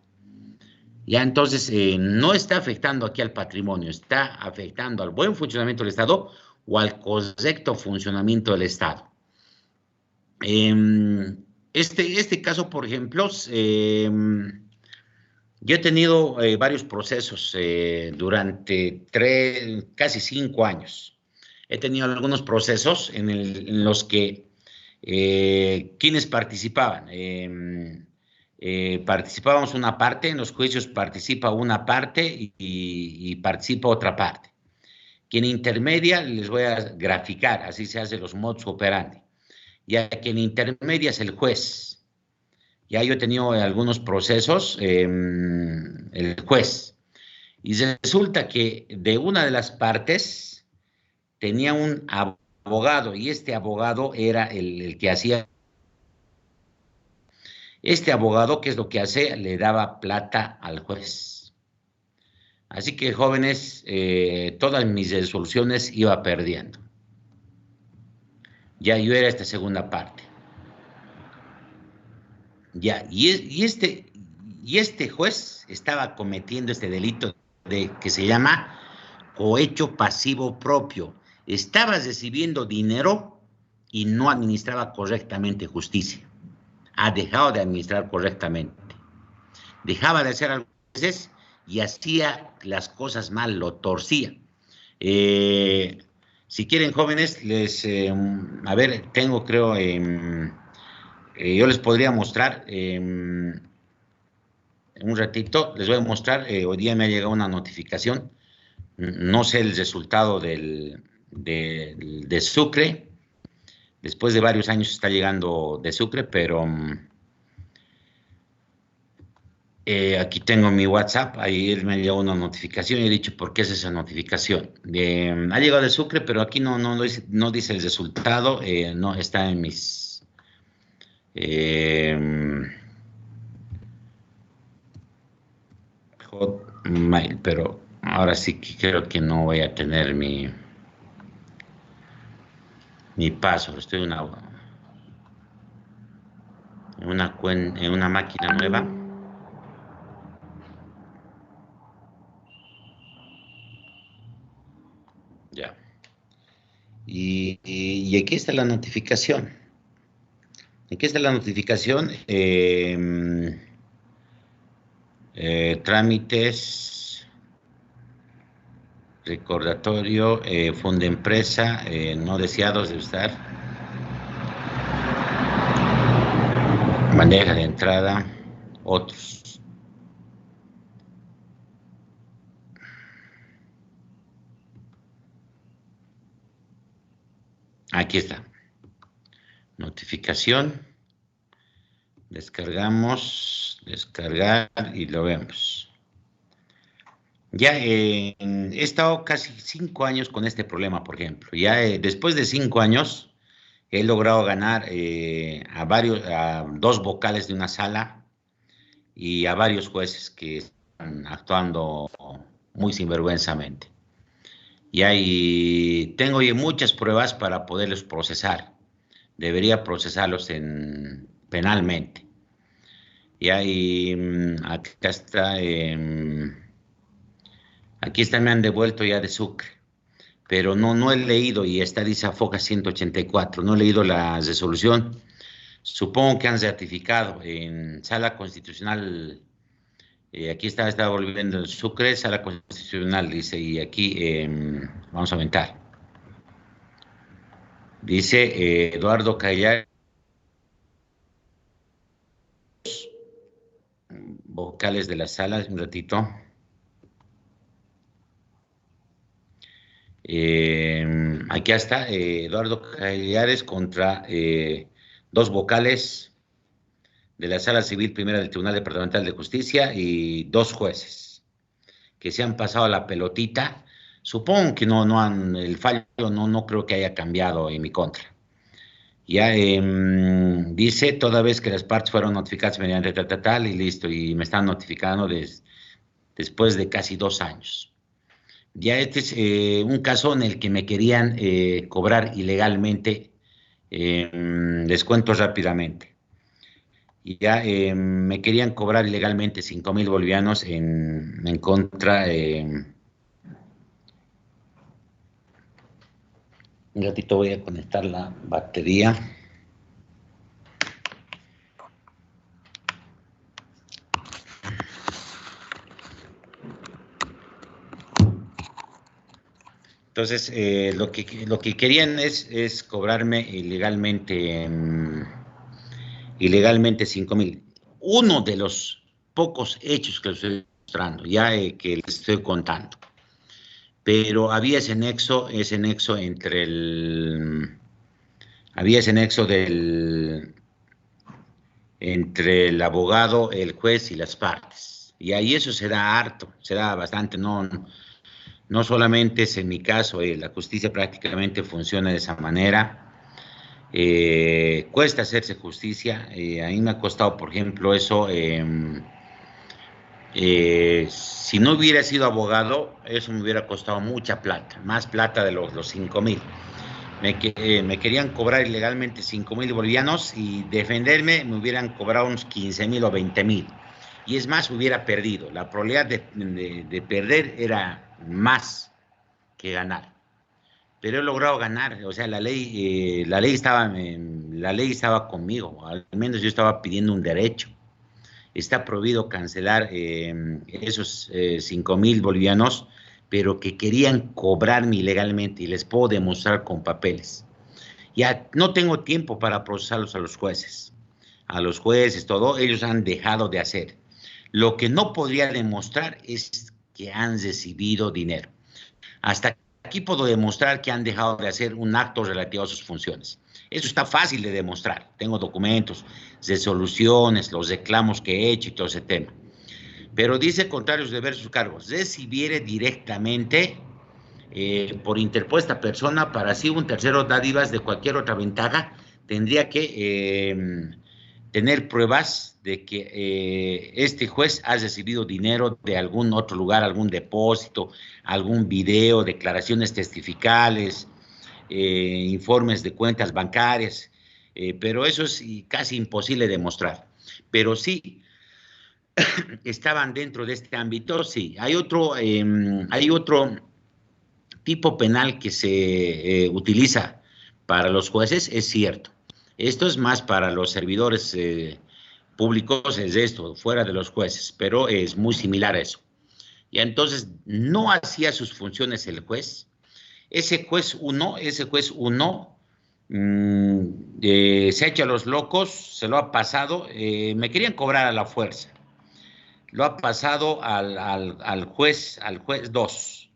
Ya, entonces, no está afectando aquí al patrimonio, está afectando al buen funcionamiento del Estado o al correcto funcionamiento del Estado. Este caso, por ejemplo, yo he tenido varios procesos durante casi 5 años. He tenido algunos procesos en los que quienes participaban. Participábamos una parte, en los juicios participa una parte y participa otra parte. Quien intermedia, les voy a graficar, así se hace los modus operandi. Ya quien intermedia es el juez. Ya yo he tenido algunos procesos, el juez, y resulta que de una de las partes tenía un abogado, y este abogado era el que hacía. Este abogado, ¿qué es lo que hace? Le daba plata al juez. Así que, jóvenes, todas mis resoluciones iba perdiendo. Ya yo era esta segunda parte. Ya, y este juez estaba cometiendo este delito que se llama cohecho pasivo propio. Estaba recibiendo dinero y no administraba correctamente justicia. Ha dejado de administrar correctamente. Dejaba de hacer algo veces y hacía las cosas mal, lo torcía. Si quieren, jóvenes, a ver, tengo, creo, yo les podría mostrar un ratito, les voy a mostrar, hoy día me ha llegado una notificación, no sé el resultado de Sucre, después de varios años está llegando de Sucre, pero aquí tengo mi WhatsApp, ahí él me ha llegado una notificación y he dicho, ¿por qué es esa notificación? Ha llegado de Sucre, pero aquí no dice el resultado, no está en mis... Hotmail, pero ahora sí que creo que no voy a tener mi password. Estoy en una máquina nueva. Ya. Y aquí está la notificación. Aquí está la notificación. Trámites, recordatorio, fondo de empresa, no deseados de usar, bandeja de entrada, otros. Aquí está. Notificación. Descargamos, descargar y lo vemos. Ya he estado casi 5 años con este problema, por ejemplo. Ya después de 5 años he logrado ganar a dos vocales de una sala y a varios jueces que están actuando muy sinvergüenzamente. Tengo muchas pruebas para poderlos procesar. Debería procesarlos penalmente. Acá está, aquí está, me han devuelto ya de Sucre, pero no he leído, y está dice Afoca 184, no he leído la resolución. Supongo que han certificado en Sala Constitucional. Aquí está volviendo el Sucre, Sala Constitucional, dice, y aquí vamos a aumentar. Dice Eduardo Caillar, vocales de la sala, un ratito. Aquí está Eduardo Callares contra dos vocales de la Sala Civil Primera del Tribunal Departamental de Justicia y dos jueces que se han pasado la pelotita. Supongo que el fallo no creo que haya cambiado en mi contra. Ya dice, toda vez que las partes fueron notificadas mediante tal y listo, y me están notificando después de casi 2 años. Ya este es un caso en el que me querían cobrar ilegalmente, les cuento rápidamente. Y ya me querían cobrar ilegalmente 5,000 bolivianos en contra. Un ratito voy a conectar la batería. Entonces, lo que querían es cobrarme ilegalmente 5,000. Uno de los pocos hechos que les estoy mostrando, ya que les estoy contando. Pero había ese nexo entre el abogado, el juez y las partes. Y ahí eso se da harto, se da bastante, no solamente es en mi caso, la justicia prácticamente funciona de esa manera. Cuesta hacerse justicia. A mí me ha costado, por ejemplo, eso. Si no hubiera sido abogado, eso me hubiera costado mucha plata, más plata de los 5,000. Me querían cobrar ilegalmente 5,000 bolivianos y defenderme me hubieran cobrado unos 15,000 o 20,000. Y es más, hubiera perdido. La probabilidad de perder era más que ganar. Pero he logrado ganar. O sea, la ley estaba conmigo. Al menos yo estaba pidiendo un derecho. Está prohibido cancelar esos 5,000 bolivianos, pero que querían cobrarme ilegalmente, y les puedo demostrar con papeles. Ya no tengo tiempo para procesarlos a los jueces, todo, ellos han dejado de hacer. Lo que no podría demostrar es que han recibido dinero. Hasta aquí puedo demostrar que han dejado de hacer un acto relativo a sus funciones. Eso está fácil de demostrar. Tengo documentos, resoluciones, los reclamos que he hecho y todo ese tema. Pero dice contrarios de sus cargos. Recibiere directamente por interpuesta persona para sí un tercero dádivas de cualquier otra ventaja, tendría que tener pruebas de que este juez ha recibido dinero de algún otro lugar, algún depósito, algún video, declaraciones testificales, informes de cuentas bancarias, pero eso es casi imposible de demostrar. Pero sí, estaban dentro de este ámbito, sí. Hay otro tipo penal que se utiliza para los jueces, es cierto. Esto es más para los servidores públicos, es esto, fuera de los jueces, pero es muy similar a eso. Y entonces no hacía sus funciones el juez. Ese juez uno se ha hecho a los locos, se lo ha pasado, me querían cobrar a la fuerza. Lo ha pasado al juez 2.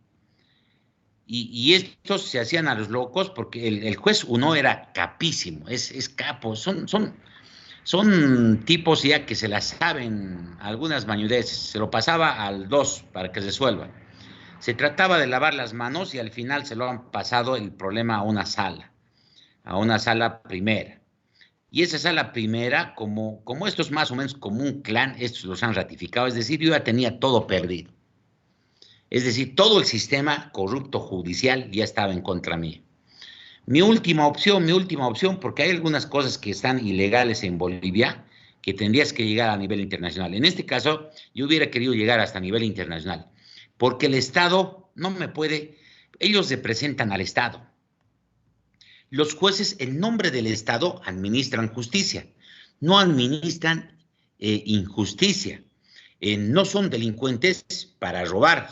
Y estos se hacían a los locos porque el juez 1 era capísimo, es capo, son tipos ya que se las saben algunas mañudeces. Se lo pasaba al 2 para que resuelvan. Se trataba de lavar las manos y al final se lo han pasado el problema a una sala. a una sala primera. Y esa sala primera, como estos más o menos como un clan, estos los han ratificado, es decir, yo ya tenía todo perdido. Es decir, todo el sistema corrupto judicial ya estaba en contra mía. Mi última opción, porque hay algunas cosas que están ilegales en Bolivia, que tendrías que llegar a nivel internacional. En este caso, yo hubiera querido llegar hasta nivel internacional, porque el Estado no me puede, ellos representan al Estado. Los jueces, en nombre del Estado, administran justicia, no administran injusticia. No son delincuentes para robar.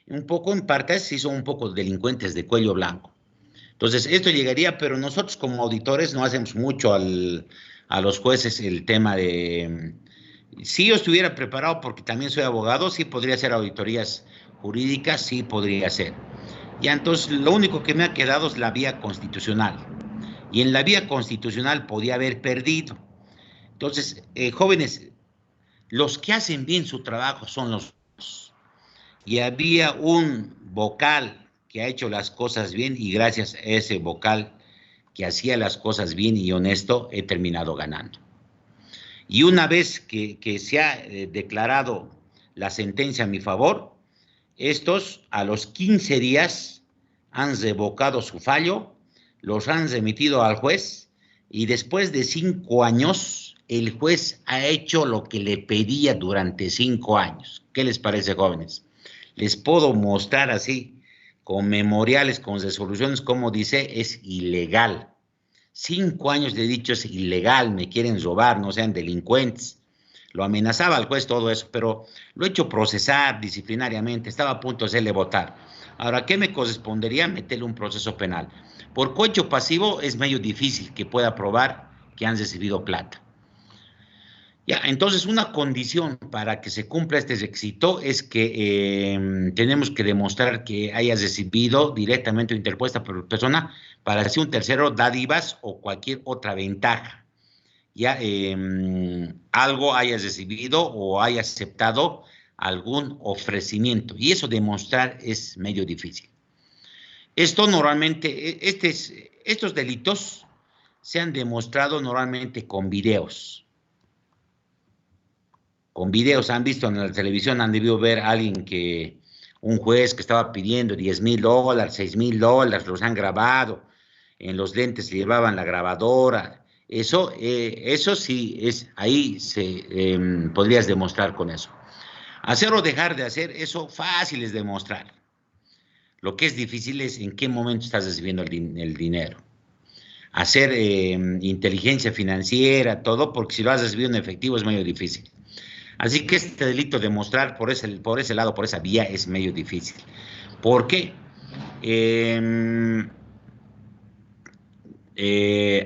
Un poco, en parte, sí son un poco delincuentes de cuello blanco. Entonces, esto llegaría, pero nosotros como auditores no hacemos mucho a los jueces el tema de... Si yo estuviera preparado, porque también soy abogado, sí podría hacer auditorías jurídicas, sí podría hacer. Ya, entonces, lo único que me ha quedado es la vía constitucional. Y en la vía constitucional podía haber perdido. Entonces, jóvenes, los que hacen bien su trabajo son los... Y había un vocal que ha hecho las cosas bien y gracias a ese vocal que hacía las cosas bien y honesto, he terminado ganando. Y una vez que se ha declarado la sentencia a mi favor, estos a los 15 días han revocado su fallo, los han remitido al juez y después de 5 años el juez ha hecho lo que le pedía durante 5 años. ¿Qué les parece, jóvenes? Les puedo mostrar así, con memoriales, con resoluciones, como dice, es ilegal. 5 años le he dicho, es ilegal, me quieren robar, no sean delincuentes. Lo amenazaba al juez todo eso, pero lo he hecho procesar disciplinariamente, estaba a punto de hacerle votar. Ahora, ¿qué me correspondería? Meterle un proceso penal. Por cohecho pasivo es medio difícil que pueda probar que han recibido plata. Ya, entonces una condición para que se cumpla este requisito es que tenemos que demostrar que hayas recibido directamente o interpuesta por persona para así un tercero dádivas o cualquier otra ventaja. Ya algo hayas recibido o hayas aceptado algún ofrecimiento y eso demostrar es medio difícil. Esto normalmente, estos delitos se han demostrado normalmente con videos. Con videos, han visto en la televisión, han debido ver a alguien un juez que estaba pidiendo $10,000, $6,000, los han grabado, en los lentes llevaban la grabadora, eso sí, ahí podrías demostrar con eso. Hacer o dejar de hacer, eso fácil es demostrar. Lo que es difícil es en qué momento estás recibiendo el dinero. Hacer inteligencia financiera, todo, porque si lo has recibido en efectivo es medio difícil. Así que este delito de mostrar por ese lado, por esa vía, es medio difícil. ¿Por qué?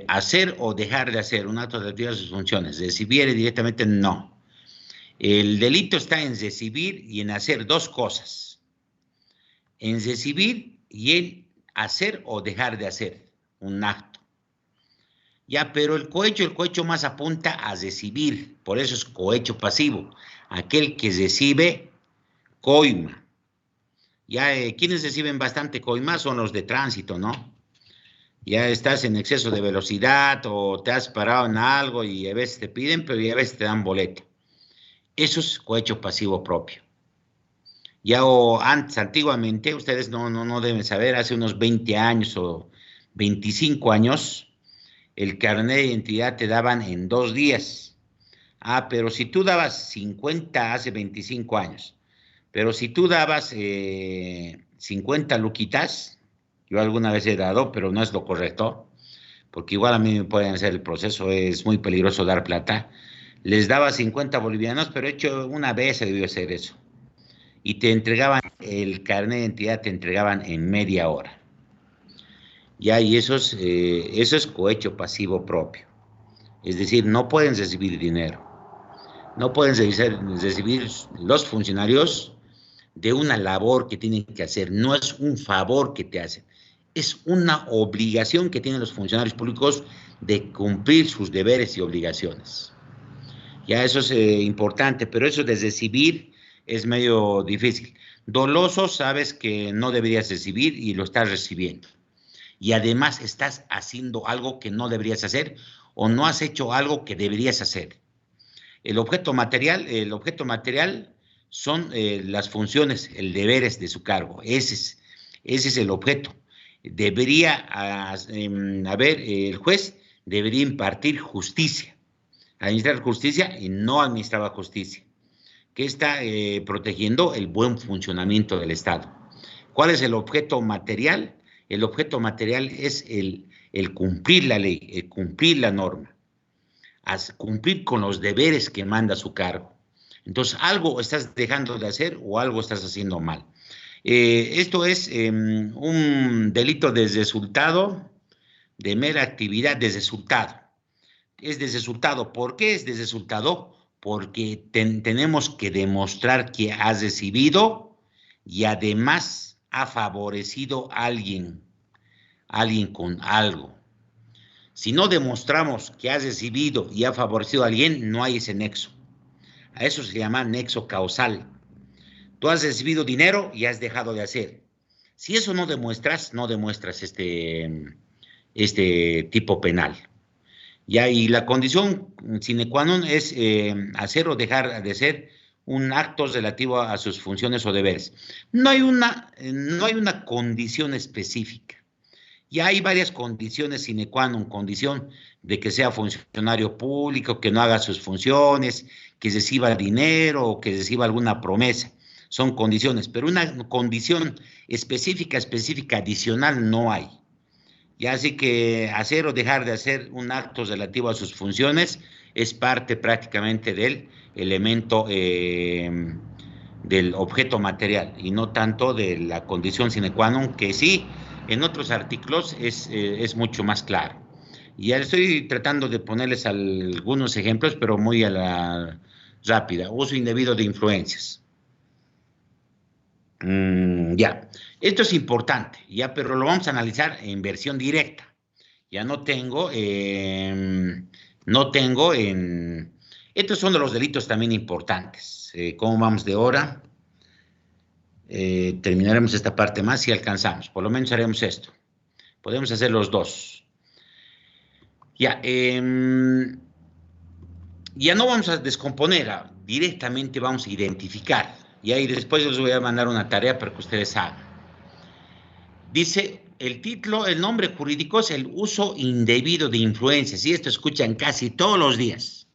Hacer o dejar de hacer un acto de actividad de sus funciones, recibir directamente, no. El delito está en recibir y en hacer dos cosas. En recibir y en hacer o dejar de hacer un acto. Ya, pero el cohecho más apunta a recibir, por eso es cohecho pasivo. Aquel que recibe coima. Ya, quienes reciben bastante coima son los de tránsito, ¿no? Ya estás en exceso de velocidad o te has parado en algo y a veces te piden, pero a veces te dan boleto. Eso es cohecho pasivo propio. Ya o antes, antiguamente, ustedes no deben saber, hace unos 20 años o 25 años, el carnet de identidad te daban en 2 días. Ah, pero si tú dabas 50 hace 25 años, pero si tú dabas 50 luquitas, yo alguna vez he dado, pero no es lo correcto, porque igual a mí me pueden hacer el proceso, es muy peligroso dar plata. Les daba 50 bolivianos, pero hecho una vez se debió hacer eso. Y te entregaban el carnet de identidad, te entregaban en media hora. Ya, y eso es cohecho pasivo propio. Es decir, no pueden recibir dinero. No pueden recibir los funcionarios de una labor que tienen que hacer. No es un favor que te hacen. Es una obligación que tienen los funcionarios públicos de cumplir sus deberes y obligaciones. Ya eso es importante, pero eso de recibir es medio difícil. Doloso, sabes que no deberías recibir y lo estás recibiendo. y además estás haciendo algo que no deberías hacer o no has hecho algo que deberías hacer. El objeto material son las funciones, el deberes de su cargo. Ese es el objeto. Debería el juez debería impartir justicia, administrar justicia y no administraba justicia, que está protegiendo el buen funcionamiento del Estado. ¿Cuál es el objeto material? El objeto material es el cumplir la ley, el cumplir la norma, cumplir con los deberes que manda su cargo. Entonces, algo estás dejando de hacer o algo estás haciendo mal. Esto es un delito de resultado, de mera actividad de resultado. Es de resultado. ¿Por qué es de resultado? Porque tenemos que demostrar que has recibido y además ha favorecido a alguien con algo. Si no demostramos que has recibido y ha favorecido a alguien, no hay ese nexo. A eso se llama nexo causal. Tú has recibido dinero y has dejado de hacer. Si eso no demuestras este tipo penal. Ya, y la condición sine qua non es hacer o dejar de hacer un acto relativo a sus funciones o deberes. No hay una condición específica. Ya hay varias condiciones sine qua non, condición de que sea funcionario público, que no haga sus funciones, que reciba dinero o que reciba alguna promesa. Son condiciones, pero una condición específica adicional no hay. Ya así que hacer o dejar de hacer un acto relativo a sus funciones es parte prácticamente del elemento del objeto material y no tanto de la condición sine qua non, que sí, en otros artículos es mucho más claro. Y ya estoy tratando de ponerles algunos ejemplos, pero muy a la rápida. Uso indebido de influencias. Ya, esto es importante, ya, pero lo vamos a analizar en versión directa. Ya no tengo estos son de los delitos también importantes. ¿Cómo vamos de hora? Terminaremos esta parte más si alcanzamos. Por lo menos haremos esto. Podemos hacer los dos. Ya, ya no vamos a descomponer, directamente vamos a identificar. Y ahí después les voy a mandar una tarea para que ustedes hagan. Dice el título, el nombre jurídico es el uso indebido de influencias. Y esto escuchan casi todos los días.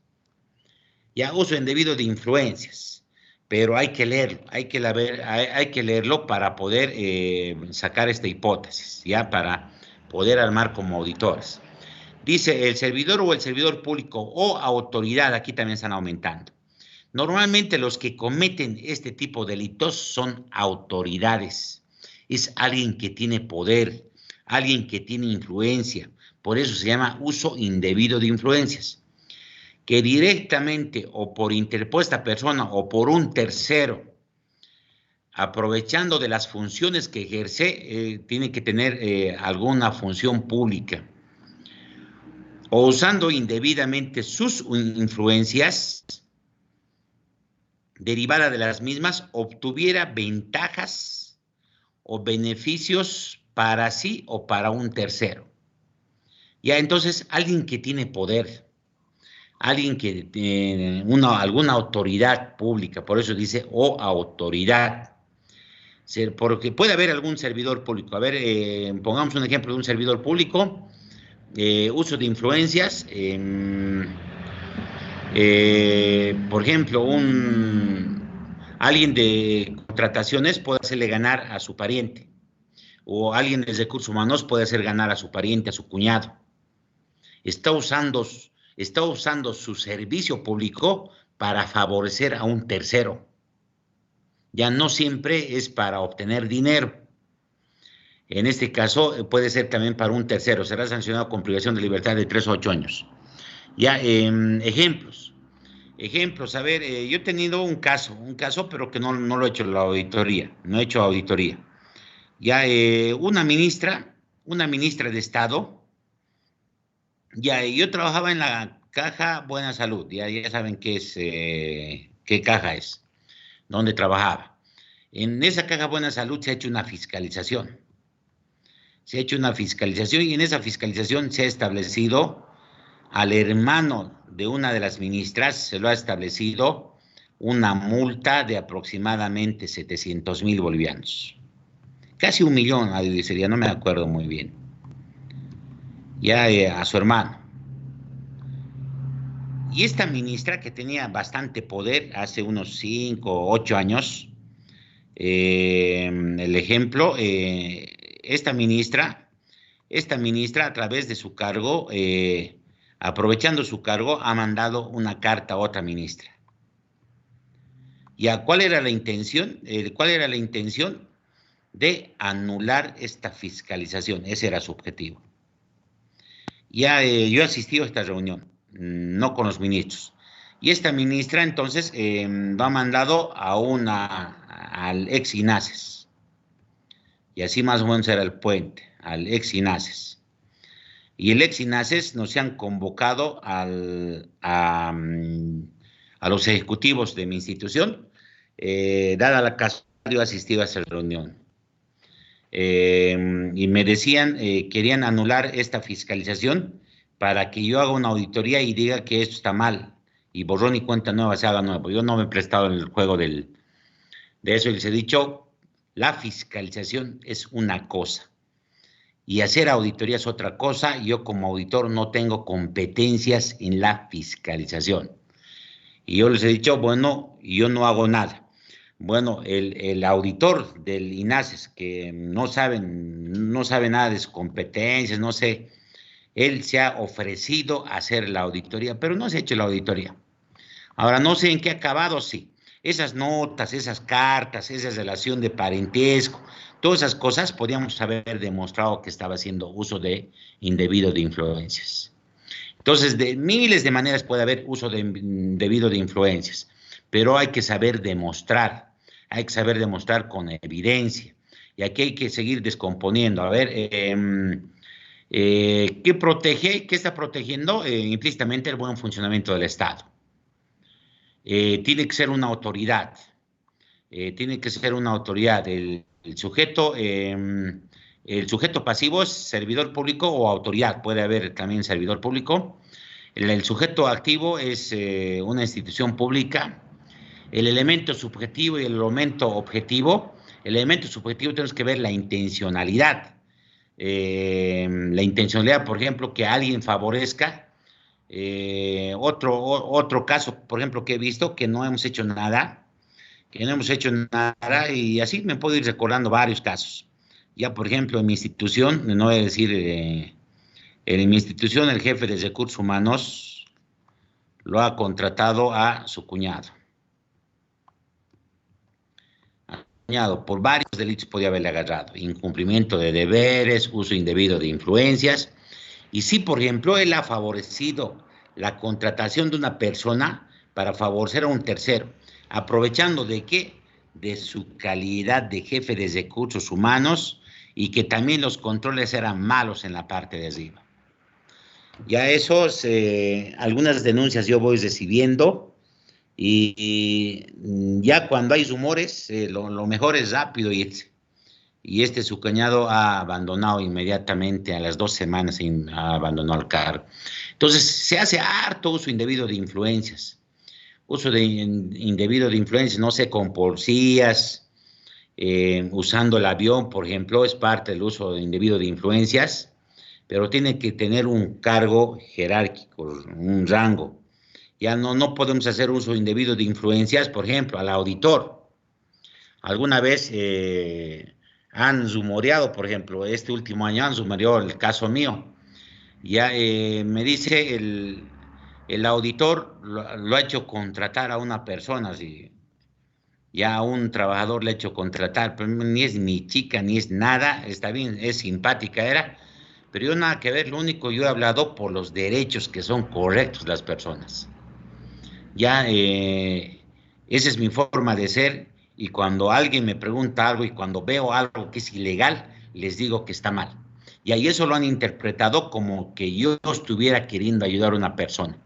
Ya, uso indebido de influencias. Pero hay que leerlo, hay que leerlo para poder sacar esta hipótesis, ya, para poder armar como auditores. Dice el servidor o el servidor público o autoridad, aquí también están aumentando. Normalmente los que cometen este tipo de delitos son autoridades. Es alguien que tiene poder, alguien que tiene influencia. Por eso se llama uso indebido de influencias. Que directamente o por interpuesta persona o por un tercero, aprovechando de las funciones que ejerce, tiene que tener alguna función pública. O usando indebidamente sus influencias, derivada de las mismas, obtuviera ventajas o beneficios para sí o para un tercero. Ya, entonces, alguien que tiene poder, alguien que tiene alguna autoridad pública, por eso dice o autoridad, porque puede haber algún servidor público. A ver, pongamos un ejemplo de un servidor público, uso de influencias, por ejemplo, alguien de contrataciones puede hacerle ganar a su pariente, o alguien de recursos humanos puede hacer ganar a su pariente, a su cuñado. Está usando su servicio público para favorecer a un tercero. Ya no siempre es para obtener dinero. En este caso puede ser también para un tercero. Será sancionado con privación de libertad de 3 a 8 años. Ya, ejemplos. A ver, yo he tenido un caso, pero que no lo he hecho la auditoría. No he hecho auditoría. Ya, una ministra de Estado. Ya, yo trabajaba en la Caja Buena Salud, ya saben qué caja es, dónde trabajaba. En esa Caja Buena Salud se ha hecho una fiscalización. se ha hecho una fiscalización y en esa fiscalización se ha establecido al hermano de una de las ministras, se lo ha establecido una multa de aproximadamente 700,000 bolivianos. Casi 1 millón, sería, no me acuerdo muy bien. Ya a su hermano. Y esta ministra, que tenía bastante poder hace unos 5 o 8 años, el ejemplo, esta ministra a través de su cargo, aprovechando su cargo, ha mandado una carta a otra ministra. ¿Ya cuál era la intención? ¿Cuál era la intención? De anular esta fiscalización. Ese era su objetivo. Ya yo he asistido a esta reunión, no con los ministros. Y esta ministra entonces lo ha mandado al ex INASES. Y así más o menos era el puente, al ex INASES. Y el ex INASES nos han convocado a los ejecutivos de mi institución, dada la casualidad, yo he asistido a esa reunión. Y me decían, querían anular esta fiscalización para que yo haga una auditoría y diga que esto está mal, y borrón y cuenta nueva se haga nuevo. Yo no me he prestado en el juego de eso, y les he dicho, la fiscalización es una cosa, y hacer auditoría es otra cosa. Yo como auditor no tengo competencias en la fiscalización. Y yo les he dicho, bueno, yo no hago nada. Bueno, el auditor del INASES, que no sabe nada de sus competencias, no sé, él se ha ofrecido a hacer la auditoría, pero no se ha hecho la auditoría. Ahora, no sé en qué ha acabado, sí. Esas notas, esas cartas, esa relación de parentesco, todas esas cosas podríamos haber demostrado que estaba haciendo uso de indebido de influencias. Entonces, de miles de maneras puede haber uso de indebido de influencias, pero hay que saber demostrar. Hay que saber demostrar con evidencia. Y aquí hay que seguir descomponiendo. A ver, ¿qué protege? ¿Qué está protegiendo? Implícitamente el buen funcionamiento del Estado. Tiene que ser una autoridad. Tiene que ser una autoridad. El sujeto pasivo es servidor público o autoridad. Puede haber también servidor público. El sujeto activo es una institución pública. El elemento subjetivo y el elemento objetivo. El elemento subjetivo tenemos que ver la intencionalidad. La intencionalidad, por ejemplo, que alguien favorezca. Otro caso, por ejemplo, que he visto, que no hemos hecho nada, y así me puedo ir recordando varios casos. Ya, por ejemplo, en mi institución, no voy a decir, en mi institución el jefe de recursos humanos lo ha contratado a su cuñado. Por varios delitos podía haberle agarrado: incumplimiento de deberes, uso indebido de influencias. Y si, por ejemplo, él ha favorecido la contratación de una persona para favorecer a un tercero, aprovechando de qué, de su calidad de jefe de recursos humanos, y que también los controles eran malos en la parte de arriba. Ya esos, algunas denuncias yo voy recibiendo. Y ya cuando hay rumores, lo mejor es rápido irse. Y su cuñado ha abandonado inmediatamente, a las 2 semanas ha abandonado el cargo. Entonces se hace harto uso indebido de influencias. Uso indebido de influencias, no sé, con policías, usando el avión, por ejemplo, es parte del uso indebido de influencias, pero tiene que tener un cargo jerárquico, un rango. Ya no podemos hacer uso indebido de influencias, por ejemplo, al auditor. Alguna vez han rumoreado, por ejemplo, este último año han rumoreado el caso mío. Ya me dice el auditor lo ha hecho contratar a una persona, así, ya a un trabajador le ha hecho contratar, pero ni es mi chica, ni es nada, está bien, es simpática, pero yo nada que ver. Lo único, yo he hablado por los derechos que son correctos las personas. Ya, esa es mi forma de ser, y cuando alguien me pregunta algo y cuando veo algo que es ilegal, les digo que está mal. Y ahí eso lo han interpretado como que yo estuviera queriendo ayudar a una persona.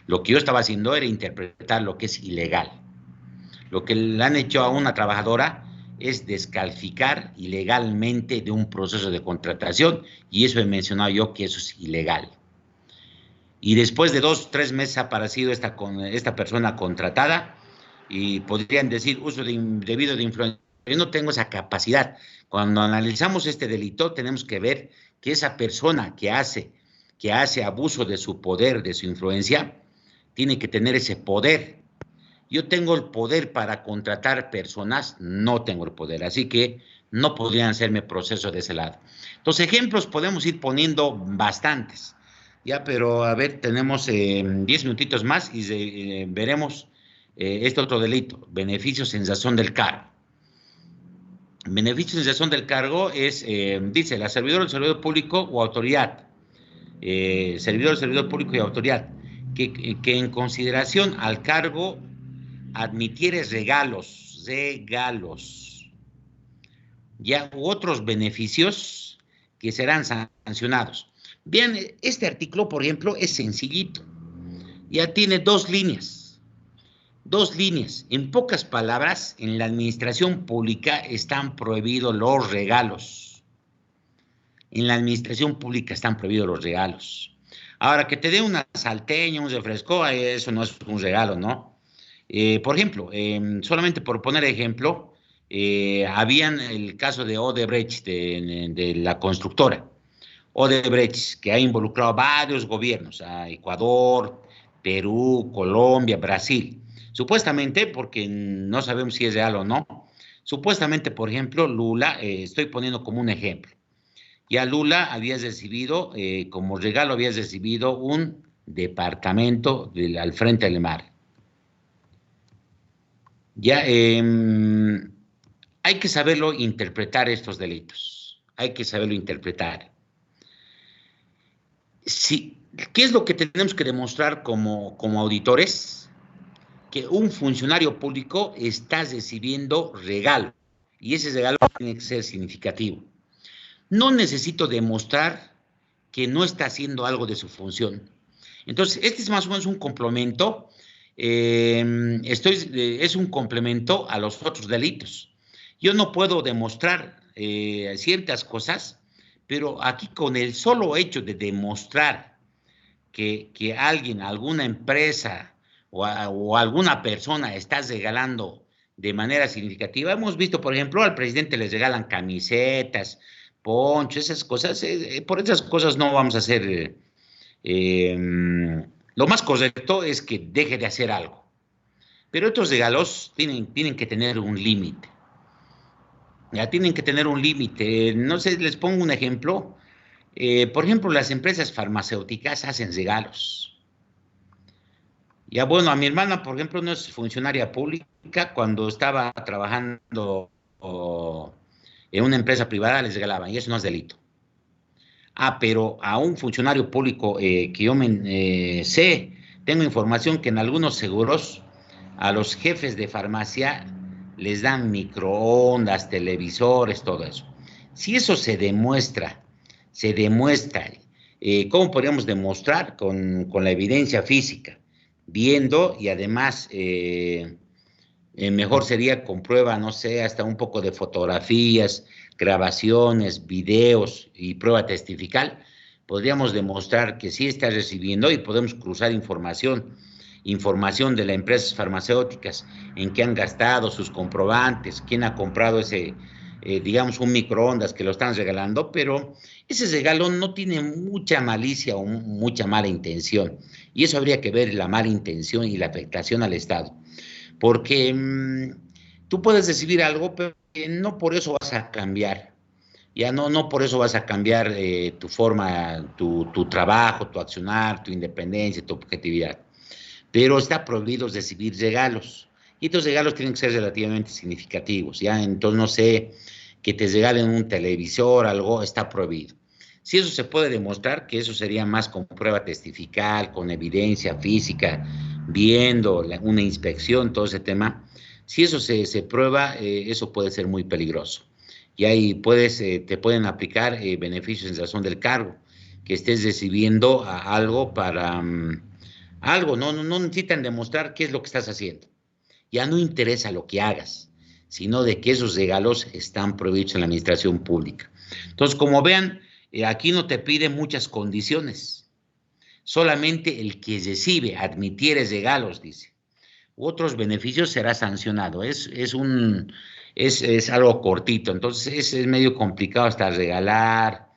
Lo que yo estaba haciendo era interpretar lo que es ilegal. Lo que le han hecho a una trabajadora es descalificar ilegalmente de un proceso de contratación, y eso he mencionado yo que eso es ilegal. Y después de 2, 3 meses ha aparecido esta persona contratada y podrían decir uso indebido de influencia. Yo no tengo esa capacidad. Cuando analizamos este delito, tenemos que ver que esa persona que hace abuso de su poder, de su influencia, tiene que tener ese poder. Yo tengo el poder para contratar personas, no tengo el poder, así que no podrían hacerme proceso de ese lado. Entonces, ejemplos podemos ir poniendo bastantes, ya, pero a ver, tenemos 10 minutitos más y veremos este otro delito, beneficio, sensación del cargo. Beneficio, sensación del cargo es, dice, la servidor público o autoridad, servidor público y autoridad, que en consideración al cargo admitieres regalos, ya, u otros beneficios que serán sancionados. Bien, este artículo, por ejemplo, es sencillito. Ya tiene 2 líneas. 2 líneas. En pocas palabras, en la administración pública están prohibidos los regalos. En la administración pública están prohibidos los regalos. Ahora, que te dé una salteña, un refresco, eso no es un regalo, ¿no? Por ejemplo, solamente por poner ejemplo, habían el caso de Odebrecht, de la constructora. Odebrecht, que ha involucrado a varios gobiernos, a Ecuador, Perú, Colombia, Brasil. Supuestamente, porque no sabemos si es real o no, supuestamente, por ejemplo, Lula, estoy poniendo como un ejemplo, ya Lula habías recibido, como regalo habías recibido un departamento al frente del mar. Ya, hay que saberlo interpretar estos delitos, hay que saberlo interpretar. ¿Qué es lo que tenemos que demostrar como auditores? Que un funcionario público está recibiendo regalo, y ese regalo tiene que ser significativo. No necesito demostrar que no está haciendo algo de su función. Entonces, este es más o menos un complemento, es un complemento a los otros delitos. Yo no puedo demostrar ciertas cosas, pero aquí con el solo hecho de demostrar que alguien, alguna empresa o alguna persona está regalando de manera significativa, hemos visto, por ejemplo, al presidente les regalan camisetas, ponchos, esas cosas, por esas cosas no vamos a hacer, lo más correcto es que deje de hacer algo. Pero estos regalos tienen que tener un límite. Ya tienen que tener un límite. No sé, les pongo un ejemplo. Por ejemplo, las empresas farmacéuticas hacen regalos. Ya bueno, a mi hermana, por ejemplo, no es funcionaria pública, cuando estaba trabajando en una empresa privada les regalaban, y eso no es delito. Pero a un funcionario público que yo sé, tengo información que en algunos seguros a los jefes de farmacia les dan microondas, televisores, todo eso. Si eso se demuestra, ¿cómo podríamos demostrar? Con la evidencia física, viendo, y además mejor sería con prueba, no sé, hasta un poco de fotografías, grabaciones, videos y prueba testifical, podríamos demostrar que sí está recibiendo, y podemos cruzar información de las empresas farmacéuticas, en qué han gastado, sus comprobantes, quién ha comprado ese, digamos, un microondas que lo están regalando, pero ese regalo no tiene mucha malicia o mucha mala intención, y eso habría que ver la mala intención y la afectación al Estado. Porque tú puedes recibir algo, pero no por eso vas a cambiar. Ya no por eso vas a cambiar tu forma, tu trabajo, tu accionar, tu independencia, tu objetividad. Pero está prohibido recibir regalos. Y estos regalos tienen que ser relativamente significativos, ¿ya? Entonces, no sé, que te regalen un televisor, algo, está prohibido. Si eso se puede demostrar, que eso sería más con prueba testifical, con evidencia física, viendo una inspección, todo ese tema. Si eso se prueba, eso puede ser muy peligroso. Y ahí te pueden aplicar beneficios en razón del cargo, que estés recibiendo algo para algo, no necesitan demostrar qué es lo que estás haciendo. Ya no interesa lo que hagas, sino de que esos regalos están prohibidos en la administración pública. Entonces, como vean, aquí no te pide muchas condiciones, solamente el que recibe, admitiere regalos, dice. Otros beneficios será sancionado. Es algo cortito, entonces es medio complicado hasta regalar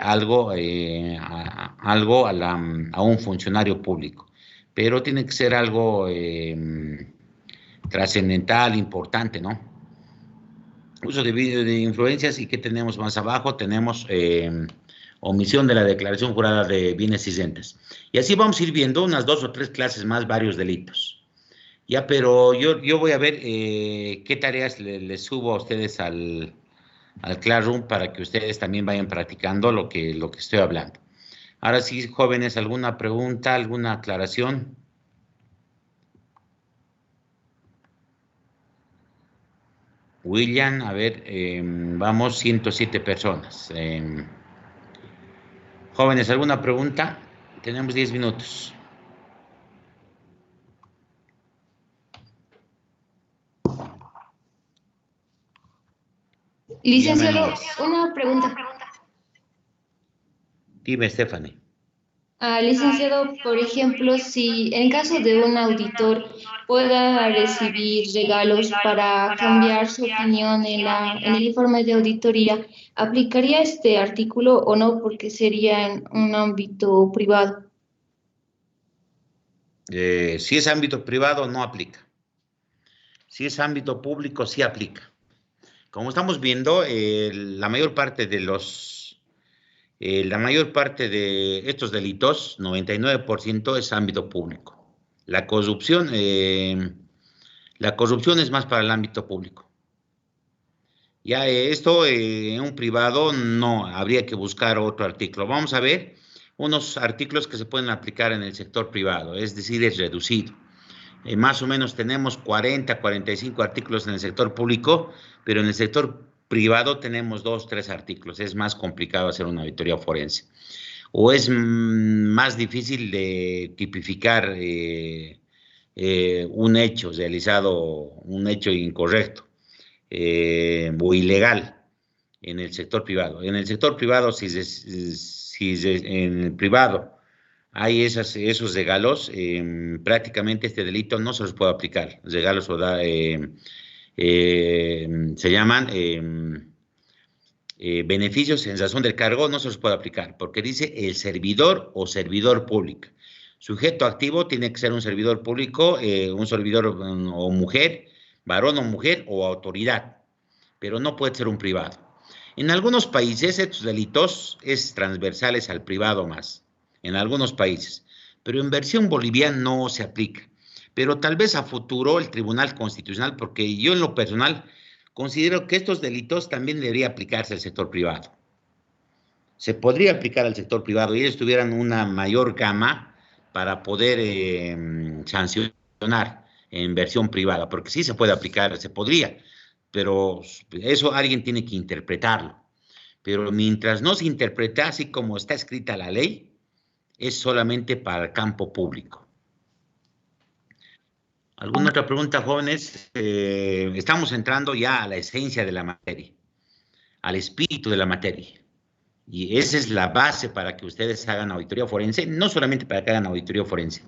algo, a un funcionario público, pero tiene que ser algo trascendental, importante, ¿no? Uso de influencias. ¿Y qué tenemos más abajo? Tenemos omisión de la declaración jurada de bienes y rentas. Y así vamos a ir viendo unas 2 o 3 clases más, varios delitos. Ya, pero yo voy a ver qué tareas les subo a ustedes al Classroom para que ustedes también vayan practicando lo que estoy hablando. Ahora sí, jóvenes, ¿alguna pregunta, alguna aclaración? William, a ver, vamos, 107 personas. Jóvenes, ¿alguna pregunta? Tenemos 10 minutos. Licenciado, una pregunta. Dime, Stephanie. Licenciado, por ejemplo, si en caso de un auditor pueda recibir regalos para cambiar su opinión en el informe de auditoría, ¿aplicaría este artículo o no? Porque sería en un ámbito privado. Si es ámbito privado, no aplica. Si es ámbito público, sí aplica. Como estamos viendo, la mayor parte de estos delitos, 99% es ámbito público. La corrupción es más para el ámbito público. Ya esto en un privado no, habría que buscar otro artículo. Vamos a ver unos artículos que se pueden aplicar en el sector privado, es decir, es reducido. Más o menos tenemos 40, 45 artículos en el sector público, pero en el sector privado tenemos 2, 3 artículos. Es más complicado hacer una auditoría forense. O es más difícil de tipificar un hecho realizado, un hecho incorrecto o ilegal en el sector privado. En el sector privado, en el privado hay esos regalos, prácticamente este delito no se los puede aplicar. Regalos se llaman beneficios en razón del cargo, no se los puede aplicar, porque dice el servidor o servidor público. Sujeto activo tiene que ser un servidor público, un servidor o mujer, varón o mujer o autoridad, pero no puede ser un privado. En algunos países estos delitos es transversales al privado más, en algunos países, pero en versión boliviana no se aplica. Pero tal vez a futuro el Tribunal Constitucional, porque yo en lo personal considero que estos delitos también deberían aplicarse al sector privado. Se podría aplicar al sector privado y ellos tuvieran una mayor gama para poder sancionar en versión privada, porque sí se puede aplicar, se podría, pero eso alguien tiene que interpretarlo. Pero mientras no se interprete así como está escrita la ley, es solamente para el campo público. ¿Alguna otra pregunta, jóvenes? Estamos entrando ya a la esencia de la materia, al espíritu de la materia. Y esa es la base para que ustedes hagan auditoría forense, no solamente para que hagan auditoría forense,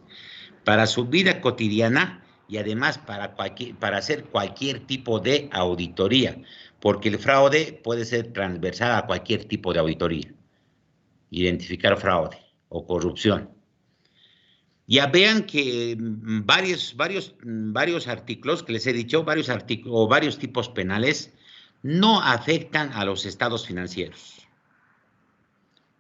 para su vida cotidiana y además para hacer cualquier tipo de auditoría, porque el fraude puede ser transversal a cualquier tipo de auditoría. Identificar fraude o corrupción. Ya vean que varios artículos que les he dicho, varios tipos penales no afectan a los estados financieros.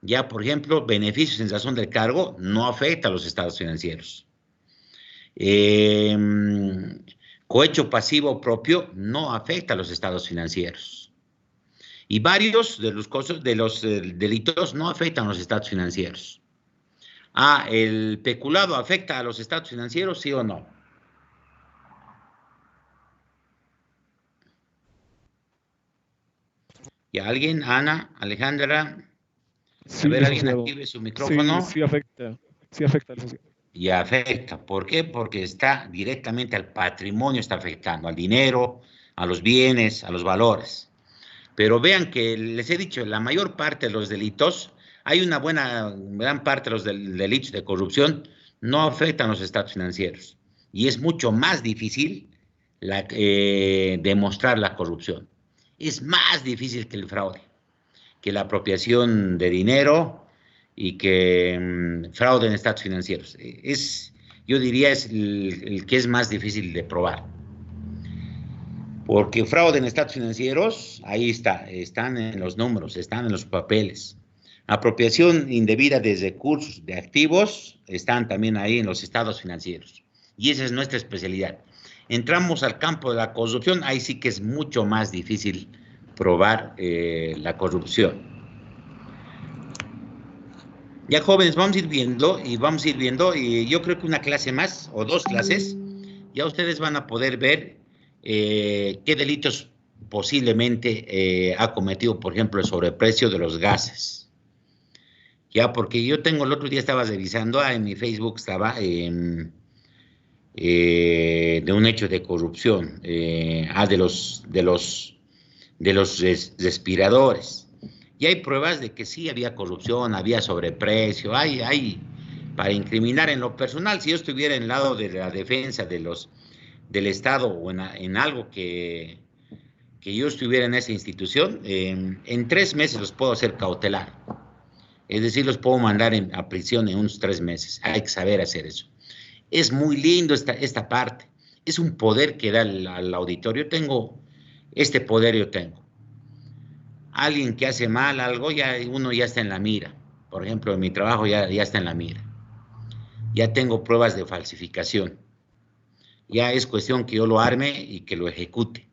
Ya, por ejemplo, beneficios en razón del cargo no afecta a los estados financieros. Cohecho pasivo propio no afecta a los estados financieros. Y varios de los delitos no afectan a los estados financieros. ¿El peculado afecta a los estados financieros, sí o no? ¿Y alguien? Ana, Alejandra. Sí, a ver, alguien active su micrófono. Sí afecta. Sí afecta. Y afecta. ¿Por qué? Porque está directamente al patrimonio, está afectando al dinero, a los bienes, a los valores. Pero vean que les he dicho, la mayor parte de los delitos, hay una gran parte de los delitos de corrupción no afectan los estados financieros. Y es mucho más difícil demostrar la corrupción. Es más difícil que el fraude, que la apropiación de dinero y que fraude en estados financieros. Yo diría es el que es más difícil de probar. Porque fraude en estados financieros, ahí están en los números, están en los papeles. Apropiación indebida de recursos, de activos, están también ahí en los estados financieros. Y esa es nuestra especialidad. Entramos al campo de la corrupción, ahí sí que es mucho más difícil probar la corrupción. Ya jóvenes, vamos a ir viendo, y yo creo que una clase más, o 2 clases, ya ustedes van a poder ver qué delitos posiblemente ha cometido, por ejemplo, el sobreprecio de los gases. Ya, porque yo tengo, el otro día estaba revisando, en mi Facebook estaba de un hecho de corrupción, de los respiradores. Y hay pruebas de que sí había corrupción, había sobreprecio, hay para incriminar en lo personal. Si yo estuviera en el lado de la defensa del Estado o en algo que yo estuviera en esa institución, en 3 meses los puedo hacer cautelar. Es decir, los puedo mandar a prisión en unos 3 meses. Hay que saber hacer eso. Es muy lindo esta parte. Es un poder que da al auditorio. Este poder yo tengo. Alguien que hace mal algo, uno ya está en la mira. Por ejemplo, en mi trabajo ya está en la mira. Ya tengo pruebas de falsificación. Ya es cuestión que yo lo arme y que lo ejecute.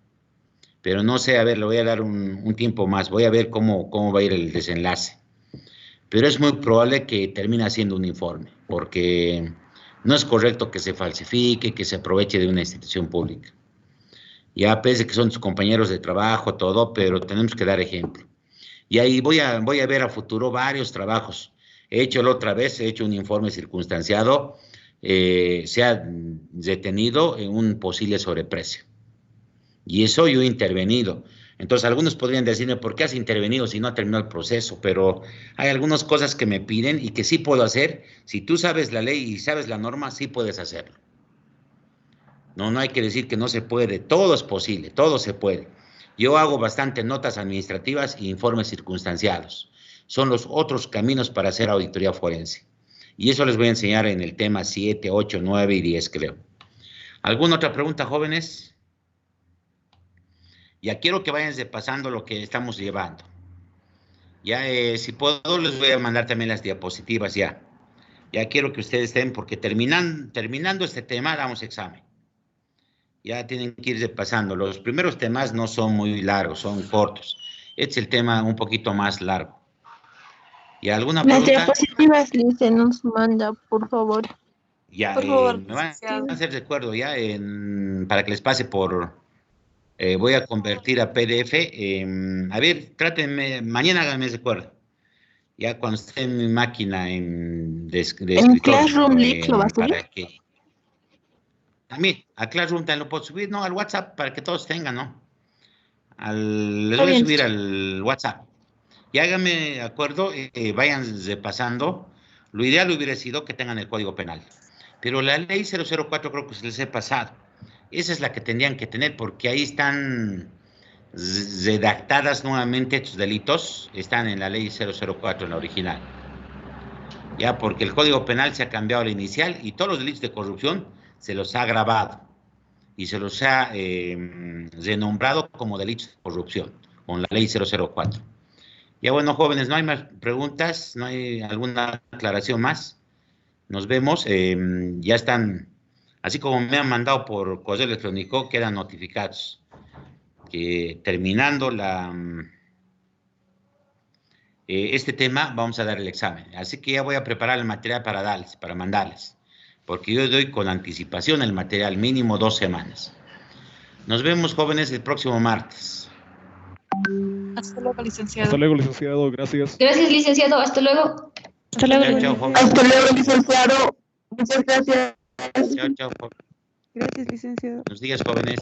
Pero no sé, a ver, le voy a dar un tiempo más. Voy a ver cómo va a ir el desenlace. Pero es muy probable que termine haciendo un informe, porque no es correcto que se falsifique, que se aproveche de una institución pública. Ya pese que son tus compañeros de trabajo, todo, pero tenemos que dar ejemplo. Y ahí voy a ver a futuro varios trabajos. He hecho un informe circunstanciado, se ha detenido en un posible sobreprecio. Y eso yo he intervenido. Entonces, algunos podrían decirme, ¿por qué has intervenido si no ha terminado el proceso? Pero hay algunas cosas que me piden y que sí puedo hacer. Si tú sabes la ley y sabes la norma, sí puedes hacerlo. No hay que decir que no se puede. Todo es posible, todo se puede. Yo hago bastante notas administrativas e informes circunstanciados. Son los otros caminos para hacer auditoría forense. Y eso les voy a enseñar en el tema 7, 8, 9 y 10, creo. ¿Alguna otra pregunta, jóvenes? Ya quiero que vayan pasando lo que estamos llevando. Ya, si puedo, les voy a mandar también las diapositivas ya. Ya quiero que ustedes estén, porque terminando este tema, damos examen. Ya tienen que irse pasando. Los primeros temas no son muy largos, son cortos. Este es el tema un poquito más largo. ¿Y alguna pregunta? Las diapositivas, Lice, nos manda, por favor. Ya, Por favor, me van a hacer recuerdo ya para que les pase por... voy a convertir a PDF. A ver, trátenme, mañana háganme recuerdo. Ya cuando esté en mi máquina de escritorio. ¿En Classroom Link lo vas a subir? También, a Classroom también lo puedo subir, no, al WhatsApp, para que todos tengan, ¿no? Les voy a subir al WhatsApp. Y háganme de acuerdo, vayan repasando. Lo ideal hubiera sido que tengan el Código Penal. Pero la ley 004 creo que se les he pasado. Esa es la que tendrían que tener, porque ahí están redactadas nuevamente estos delitos, están en la ley 004, en la original. Ya, porque el Código Penal se ha cambiado al inicial y todos los delitos de corrupción se los ha agravado y se los ha renombrado como delitos de corrupción, con la ley 004. Ya bueno, jóvenes, no hay más preguntas, no hay alguna aclaración más. Nos vemos, ya están... Así como me han mandado por correo electrónico, quedan notificados que terminando este tema vamos a dar el examen. Así que ya voy a preparar el material para mandarles, porque yo doy con anticipación el material, mínimo 2 semanas. Nos vemos, jóvenes, el próximo martes. Hasta luego, licenciado. Hasta luego, licenciado. Gracias. Gracias, licenciado. Hasta luego. Hasta luego. Chao, jóvenes. Hasta luego, licenciado. Muchas gracias. Chao. Gracias, licenciado. Buenos días, jóvenes.